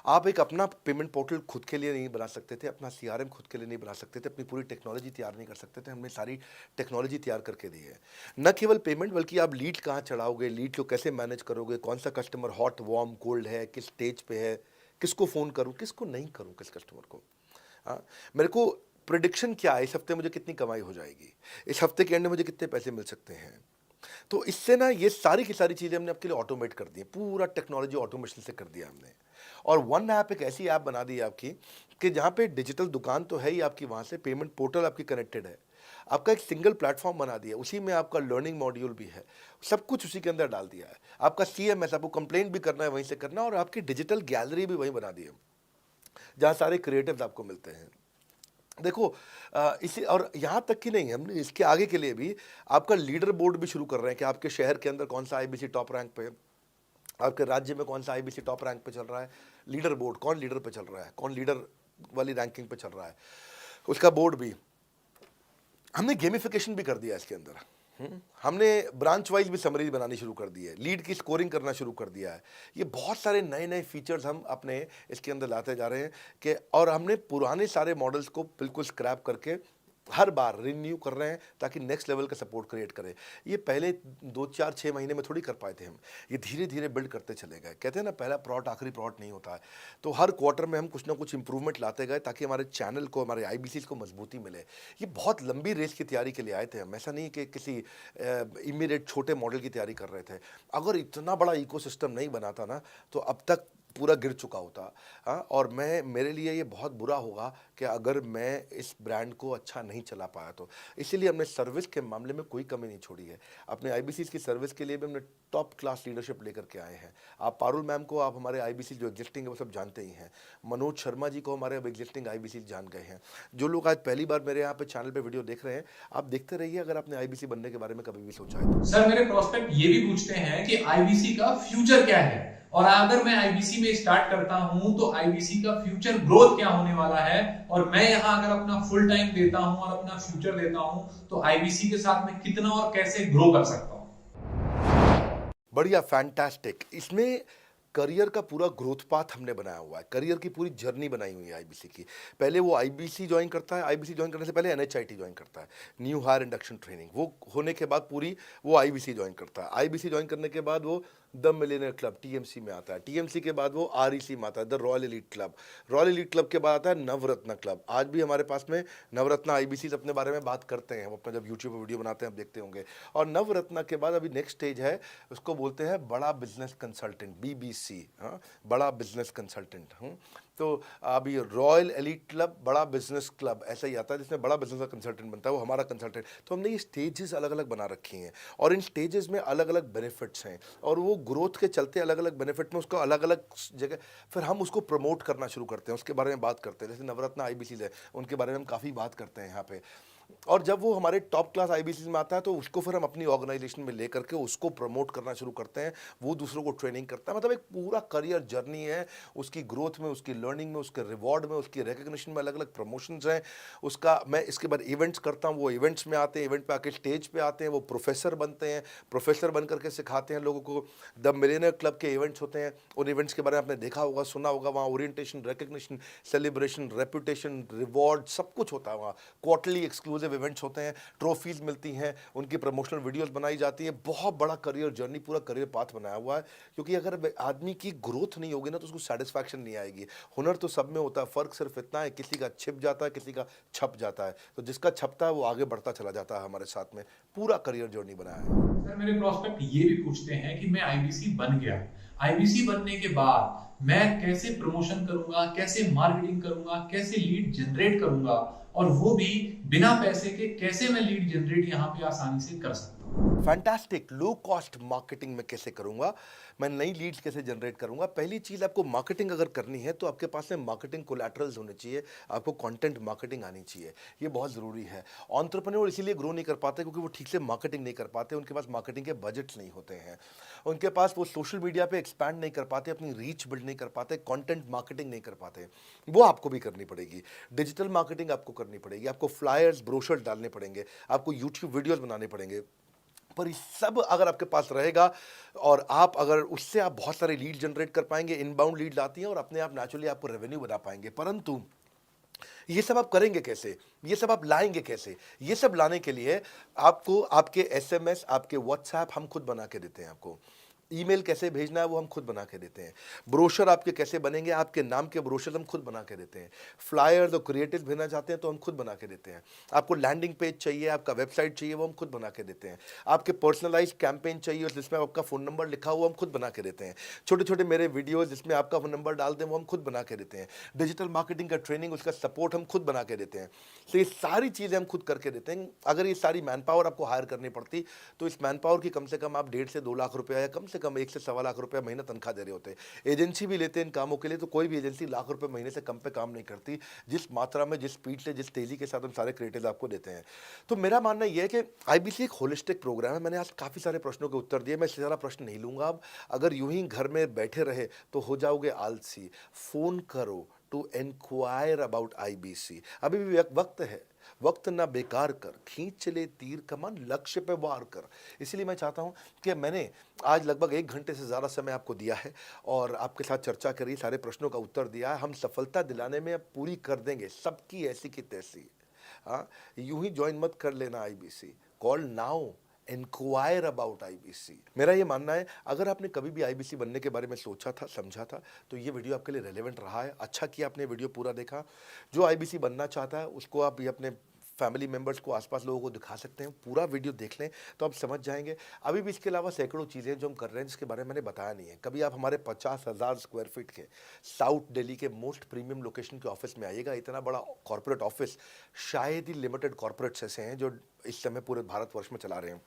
B: आप एक अपना पेमेंट पोर्टल खुद के लिए नहीं बना सकते थे, अपना सीआरएम खुद के लिए नहीं बना सकते थे, अपनी पूरी टेक्नोलॉजी तैयार नहीं कर सकते थे। हमने सारी टेक्नोलॉजी तैयार करके दी है। न केवल पेमेंट, बल्कि आप लीड कहाँ चढ़ाओगे, लीड को कैसे मैनेज करोगे, कौन सा कस्टमर हॉट, वार्म, कोल्ड है, किस स्टेज पे है, किसको फ़ोन करूँ, किसको नहीं करूँ, किस कस्टमर को। हाँ, मेरे को प्रिडिक्शन क्या है, इस हफ्ते मुझे कितनी कमाई हो जाएगी, इस हफ्ते के एंड में मुझे कितने पैसे मिल सकते हैं। तो इससे ना ये सारी की सारी चीज़ें हमने आपके लिए ऑटोमेट कर दी है, पूरा टेक्नोलॉजी ऑटोमेशन से कर दिया हमने। और वन ऐप एक ऐसी ऐप बना दी है आपकी कि जहाँ पे डिजिटल दुकान तो है ही आपकी, वहाँ से पेमेंट पोर्टल आपकी कनेक्टेड है, आपका एक सिंगल प्लेटफॉर्म बना दिया, उसी में आपका लर्निंग मॉड्यूल भी है, सब कुछ उसी के अंदर डाल दिया है। आपका सीएमएस, आपको कंप्लेंट भी करना है वहीं से करना है, और आपकी डिजिटल गैलरी भी वहीं बना दी है, जहाँ सारे क्रिएटिव्स आपको मिलते हैं। देखो इसी और यहाँ तक कि नहीं, हमने इसके आगे के लिए भी आपका लीडर बोर्ड भी शुरू कर रहे हैं कि आपके शहर के अंदर कौन सा आईबीसी टॉप रैंक पे है, आपके राज्य में कौन सा आईबीसी टॉप रैंक पे चल रहा है, लीडर बोर्ड कौन लीडर पे चल रहा है, कौन लीडर वाली रैंकिंग पे चल रहा है, उसका बोर्ड भी हमने गेमिफिकेशन भी कर दिया इसके अंदर। हमने ब्रांच वाइज भी समरीज बनानी शुरू कर दी है, लीड की स्कोरिंग करना शुरू कर दिया है। ये बहुत सारे नए नए फीचर्स हम अपने इसके अंदर लाते जा रहे हैं कि, और हमने पुराने सारे मॉडल्स को बिल्कुल स्क्रैप करके हर बार रिन्यू कर रहे हैं ताकि नेक्स्ट लेवल का सपोर्ट क्रिएट करें। ये पहले 2 4 6 महीने में थोड़ी कर पाए थे हम, ये धीरे धीरे बिल्ड करते चले गए। कहते हैं ना, पहला प्लॉट आखिरी प्लॉट नहीं होता है। तो हर क्वार्टर में हम कुछ ना कुछ इंप्रूवमेंट लाते गए ताकि हमारे चैनल को, हमारे आईबीसी को मजबूती मिले। ये बहुत लंबी रेस की तैयारी के लिए आए थे हम, ऐसा नहीं कि किसी इमीडिएट छोटे मॉडल की तैयारी कर रहे थे। अगर इतना बड़ा इकोसिस्टम नहीं बनाता ना तो अब तक पूरा गिर चुका होता। हाँ, और मेरे लिए ये बहुत बुरा होगा कि अगर मैं इस ब्रांड को अच्छा नहीं चला पाया तो। इसीलिए हमने सर्विस के मामले में कोई कमी नहीं छोड़ी है। अपने आईबीसी की सर्विस के लिए भी हमने टॉप क्लास लीडरशिप लेकर के आए हैं। आप पारुल मैम को, आप हमारे आईबीसी जो एग्जिस्टिंग है वो सब जानते ही हैं। मनोज शर्मा जी को हमारे अब एग्जिस्टिंग आईबीसी जान गए हैं। जो लोग आज पहली बार मेरे यहाँ पे चैनल पे वीडियो देख रहे हैं, आप देखते रहिए अगर आपने आईबीसी बनने के बारे में कभी भी सोचा है तो।
A: सर, मेरे प्रोस्पेक्ट ये भी पूछते हैं कि आईबीसी का फ्यूचर क्या है, और अगर मैं आईबीसी में स्टार्ट करता हूं तो आईबीसी का फ्यूचर ग्रोथ क्या होने वाला है, और मैं यहां अगर अपना फुल टाइम देता हूं और अपना फ्यूचर देता हूं तो आईबीसी के साथ मैं कितना और कैसे ग्रो कर सकता हूं।
B: बढ़िया, फैंटास्टिक। इसमें करियर का पूरा ग्रोथ पाथ हमने बनाया हुआ है, करियर की पूरी जर्नी बनाई हुई है आईबीसी की। पहले वो आईबीसी ज्वाइन करता है, आईबीसी ज्वाइन करने से पहले एनएचआईटी ज्वाइन करता है, न्यू हायर इंडक्शन ट्रेनिंग। वो होने के बाद पूरी वो आईबीसी ज्वाइन करता है। आईबीसी ज्वाइन करने के बाद वो द मिलियनियर क्लब टीएमसी में आता है। टीएमसी के बाद वो आरईसी में आता है, the royal elite club. Royal elite club के बाद आता है नवरत्न क्लब। आज भी हमारे पास में नवरत्न आईबीसी अपने बारे में बात करते हैं, वो अपना जब यूट्यूब पर वीडियो बनाते हैं आप देखते होंगे। और नवरत्न के बाद अभी नेक्स्ट स्टेज है, उसको बोलते हैं बड़ा बिजनेस कंसल्टेंट, बीबीसी। हाँ, बड़ा बिजनेस कंसल्टेंट। तो अभी रॉयल एलीट क्लब, बड़ा बिजनेस क्लब, ऐसा ही आता है जिसमें बड़ा बिजनेस का कंसल्टेंट बनता है, वो हमारा कंसल्टेंट। तो हमने ये स्टेजेस अलग अलग बना रखी हैं, और इन स्टेजेस में अलग अलग बेनिफिट्स हैं, और वो ग्रोथ के चलते अलग अलग बेनिफिट में उसको अलग अलग जगह फिर हम उसको प्रमोट करना शुरू करते हैं, उसके बारे में बात करते हैं। जैसे नवरत्न आईबीसी है, उनके बारे में हम काफ़ी बात करते हैं यहाँ पे। और जब वो हमारे टॉप क्लास आईबीसी में आता है तो उसको फिर हम अपनी ऑर्गेनाइजेशन में लेकर के उसको प्रमोट करना शुरू करते हैं, वो दूसरों को ट्रेनिंग करता है। मतलब एक पूरा करियर जर्नी है, उसकी ग्रोथ में, उसकी लर्निंग में, उसके रिवॉर्ड में, उसकी रिकग्निशन में अलग अलग प्रमोशंस हैं उसका। मैं इसके बाद इवेंट्स करता हूँ, वो इवेंट्स में आते हैं, इवेंट पे आके स्टेज पे आते हैं, वो प्रोफेसर बनते हैं, प्रोफेसर बन करके सिखाते हैं लोगों को। द मिलियनियर क्लब के इवेंट्स होते हैं, उन इवेंट्स के बारे में आपने देखा होगा, सुना होगा। वहाँ orientation, recognition, celebration, reputation, reward, सब कुछ होता है वहाँ। क्वार्टरली एक्सक्लूसिव इवेंट्स होते हैं, ट्रॉफीज मिलती हैं, उनकी प्रमोशनल वीडियोस बनाई जाती है। बहुत बड़ा करियर जर्नी, पूरा करियर पाथ बनाया हुआ है। क्योंकि अगर आदमी की ग्रोथ नहीं होगी ना तो उसको सेटिस्फैक्शन नहीं आएगी। हुनर तो सब में होता है, फर्क सिर्फ इतना है, किसी का छिप जाता है, किसी का छप जाता है। तो जिसका छपता है वो आगे बढ़ता चला जाता है। हमारे साथ में पूरा करियर जर्नी बनाया है।
A: सर, मेरे प्रोस्पेक्ट ये भी पूछते हैं कि मैं आईबीसी बन गया, आईबीसी बनने के बाद मैं कैसे प्रमोशन करूंगा, कैसे मार्केटिंग करूंगा, कैसे लीड जनरेट करूंगा, और वो भी बिना पैसे के कैसे मैं लीड जनरेट यहाँ पे आसानी से कर सकता हूँ।
B: फैंटास्टिक। लो कॉस्ट मार्केटिंग में कैसे करूंगा, मैं नई लीड्स कैसे जनरेट करूंगा। पहली चीज़, आपको मार्केटिंग अगर करनी है तो आपके पास में मार्केटिंग कोलैटरल्स होने चाहिए, आपको कंटेंट मार्केटिंग आनी चाहिए, ये बहुत ज़रूरी है। एंटरप्रेन्योर इसीलिए ग्रो नहीं कर पाते क्योंकि वो ठीक से मार्केटिंग नहीं कर पाते, उनके पास मार्केटिंग के बजट्स नहीं होते हैं, उनके पास वो सोशल मीडिया पे एक्सपैंड नहीं कर पाते, अपनी रीच बिल्ड नहीं कर पाते, कंटेंट मार्केटिंग नहीं कर पाते। वो आपको भी करनी पड़ेगी। डिजिटल मार्केटिंग आपको करनी पड़ेगी, आपको फ्लायर्स, ब्रोशर्स डालने पड़ेंगे, आपको यूट्यूब वीडियोस बनाने पड़ेंगे, पर ये सब अगर आपके पास रहेगा और आप अगर उससे आप बहुत सारे लीड जनरेट कर पाएंगे, इनबाउंड लीड आती हैं और अपने आप नेचुरली आपको रेवेन्यू बना पाएंगे। परंतु ये सब आप करेंगे कैसे, ये सब आप लाएंगे कैसे? ये सब लाने के लिए आपको आपके एसएमएस, आपके व्हाट्सएप हम खुद बना के देते हैं। आपको ईमेल कैसे भेजना है वो हम खुद बना के देते हैं। ब्रोशर आपके कैसे बनेंगे, आपके नाम के ब्रोशर हम खुद बना के देते हैं। फ्लायर्स और क्रिएटिव भेजना चाहते हैं तो हम खुद बना के देते हैं। आपको लैंडिंग पेज चाहिए, आपका वेबसाइट चाहिए, वो हम खुद बना के देते हैं। आपके पर्सनलाइज्ड कैंपेन चाहिए जिसमें आपका फ़ोन नंबर लिखा हुआ, हम खुद बना के देते हैं। छोटे छोटे मेरे वीडियोज़ जिसमें आपका फ़ोन नंबर डाल दें वो हम खुद बना के देते हैं। डिजिटल मार्केटिंग का ट्रेनिंग, उसका सपोर्ट हम खुद बना के देते हैं। तो ये सारी चीज़ें हम खुद करके देते हैं। अगर ये सारी मैन पावर आपको हायर करनी पड़ती तो इस मैन पावर की कम से कम आप 1.5 से 2 लाख रुपया या कम से कम 1 से सवा लाख रुपया महीना तनख्वाह दे रहे होते हैं। एजेंसी भी लेते हैं इन कामों के लिए, तो कोई भी एजेंसी लाख रुपए महीने से कम पे काम नहीं करती, जिस मात्रा में, जिस स्पीड से, जिस तेजी के साथ हम सारे क्रिएटिव आपको देते हैं। तो मेरा मानना यह है कि आईबीसी एक होलिस्टिक प्रोग्राम है। मैंने आज काफ़ी सारे प्रश्नों के उत्तर दिए, मैं इससे ज़्यादा प्रश्न नहीं लूँगा अब। अगर यूं ही घर में बैठे रहे तो हो जाओगे आलसी। फ़ोन करो टू इंक्वायर अबाउट आईबीसी। अभी भी वक्त है, वक्त ना बेकार कर, खींच चले तीर कमान, लक्ष्य पे वार कर। इसलिए मैं चाहता हूं कि मैंने आज लगभग 1 घंटे से ज़्यादा समय आपको दिया है और आपके साथ चर्चा करी, सारे प्रश्नों का उत्तर दिया है। हम सफलता दिलाने में अब पूरी कर देंगे सबकी ऐसी की तैसी। हाँ, यूं ही ज्वाइन मत कर लेना IBC, call now, inquire about IBC. मेरा ये मानना है, अगर आपने कभी भी आईबीसी बनने के बारे में सोचा था, समझा था, तो ये वीडियो आपके लिए रेलेवेंट रहा है। अच्छा किया आपने वीडियो पूरा देखा। जो आईबीसी बनना चाहता है उसको आप ये अपने फैमिली मेंबर्स को, आसपास लोगों को दिखा सकते हैं। पूरा वीडियो देख लें तो आप समझ जाएंगे। अभी भी इसके अलावा सैकड़ों चीज़ें जो हम कर रहे हैं जिसके बारे में मैंने बताया नहीं है। कभी आप हमारे 50,000 स्क्वायर फीट के साउथ दिल्ली के मोस्ट प्रीमियम लोकेशन के ऑफिस में आइएगा। इतना बड़ा कॉर्पोरेट ऑफिस शायद ही लिमिटेड कॉर्पोरेट्स ऐसे हैं जो इस समय पूरे भारतवर्ष में चला रहे हैं।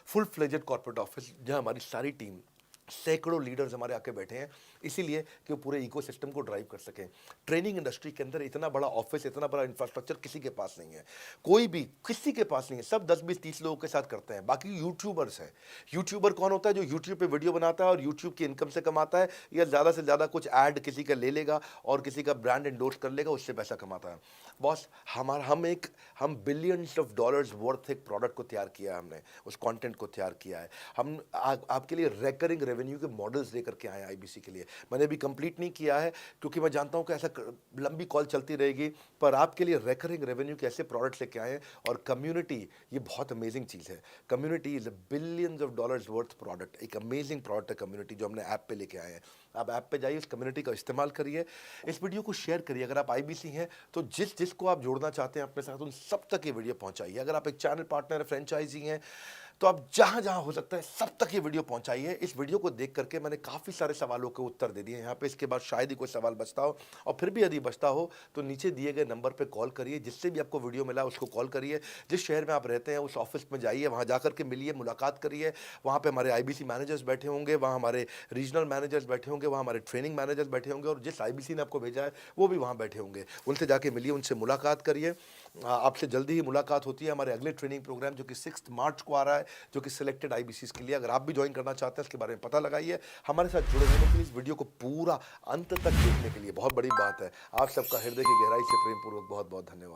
B: फुल फ्लेजेड कॉर्पोरेट ऑफिस जहां हमारी सारी टीम, सैकड़ों लीडर्स हमारे आके बैठे हैं, इसीलिए कि वो पूरे इकोसिस्टम को ड्राइव कर सकें। ट्रेनिंग इंडस्ट्री के अंदर इतना बड़ा ऑफिस, इतना बड़ा इंफ्रास्ट्रक्चर किसी के पास नहीं है। कोई भी किसी के पास नहीं है। सब 10, 20, 30 लोगों के साथ करते हैं। बाकी यूट्यूबर्स हैं। यूट्यूबर कौन होता है? जो यूट्यूब पे वीडियो बनाता है और यूट्यूब की इनकम से कमाता है, या ज़्यादा से ज़्यादा कुछ ऐड किसी का ले लेगा और किसी का ब्रांड एंडोर्स कर लेगा, उससे पैसा कमाता है। बॉस, हम बिलियंस ऑफ डॉलर्स वर्थ एक प्रोडक्ट को तैयार किया है हमने, उस कंटेंट को तैयार किया है। हम आपके लिए रेकरिंग रेवेन्यू के मॉडल्स लेकर के आए हैं आईबीसी के लिए। मैंने अभी कंप्लीट नहीं किया है क्योंकि मैं जानता हूं कि ऐसा लंबी कॉल चलती रहेगी, पर आपके लिए रेकरिंग रेवेन्यू के ऐसे प्रोडक्ट्स लेके आए हैं। और कम्युनिटी, ये बहुत अमेजिंग चीज़ है। Community is a billions of dollars worth product. एक अमेजिंग प्रोडक्ट है कम्युनिटी, जो हमने ऐप पे लेके आए हैं। आप ऐप पे जाइए, इस कम्युनिटी का इस्तेमाल करिए, इस वीडियो को शेयर करिए। अगर आप आईबीसी हैं तो जिसको आप जोड़ना चाहते हैं अपने साथ, उन सब तक ये वीडियो पहुंचाइए। अगर आप एक चैनल पार्टनर, फ्रेंचाइजी हैं, तो आप जहां जहां हो सकता है सब तक ये वीडियो पहुंचाइए। इस वीडियो को देख करके मैंने काफ़ी सारे सवालों के उत्तर दे दिए यहाँ पे। इसके बाद शायद ही कोई सवाल बचता हो, और फिर भी यदि बचता हो तो नीचे दिए गए नंबर पे कॉल करिए। जिससे भी आपको वीडियो मिला उसको कॉल करिए। जिस शहर में आप रहते हैं उस ऑफिस में जाइए, वहाँ जाकर के मिलिए, मुलाकात करिए। वहाँ पे हमारे आईबीसी मैनेजर्स बैठे होंगे, वहाँ हमारे रीजनल मैनेजर्स बैठे होंगे, वहाँ हमारे ट्रेनिंग मैनेजर्स बैठे होंगे, और जिस आईबीसी ने आपको भेजा है वो भी वहाँ बैठे होंगे। उनसे जाके मिलिए, उनसे मुलाकात करिए। आपसे जल्दी ही मुलाकात होती है। हमारे अगले ट्रेनिंग प्रोग्राम जो कि 6 मार्च को आ रहा है, जो कि सिलेक्टेड आईबीसी के लिए, अगर आप भी ज्वाइन करना चाहते हैं इसके बारे में पता लगाइए। हमारे साथ जुड़े रहने के लिए, इस वीडियो को पूरा अंत तक देखने के लिए बहुत बड़ी बात है। आप सबका हृदय की गहराई से प्रेम पूर्वक बहुत बहुत धन्यवाद।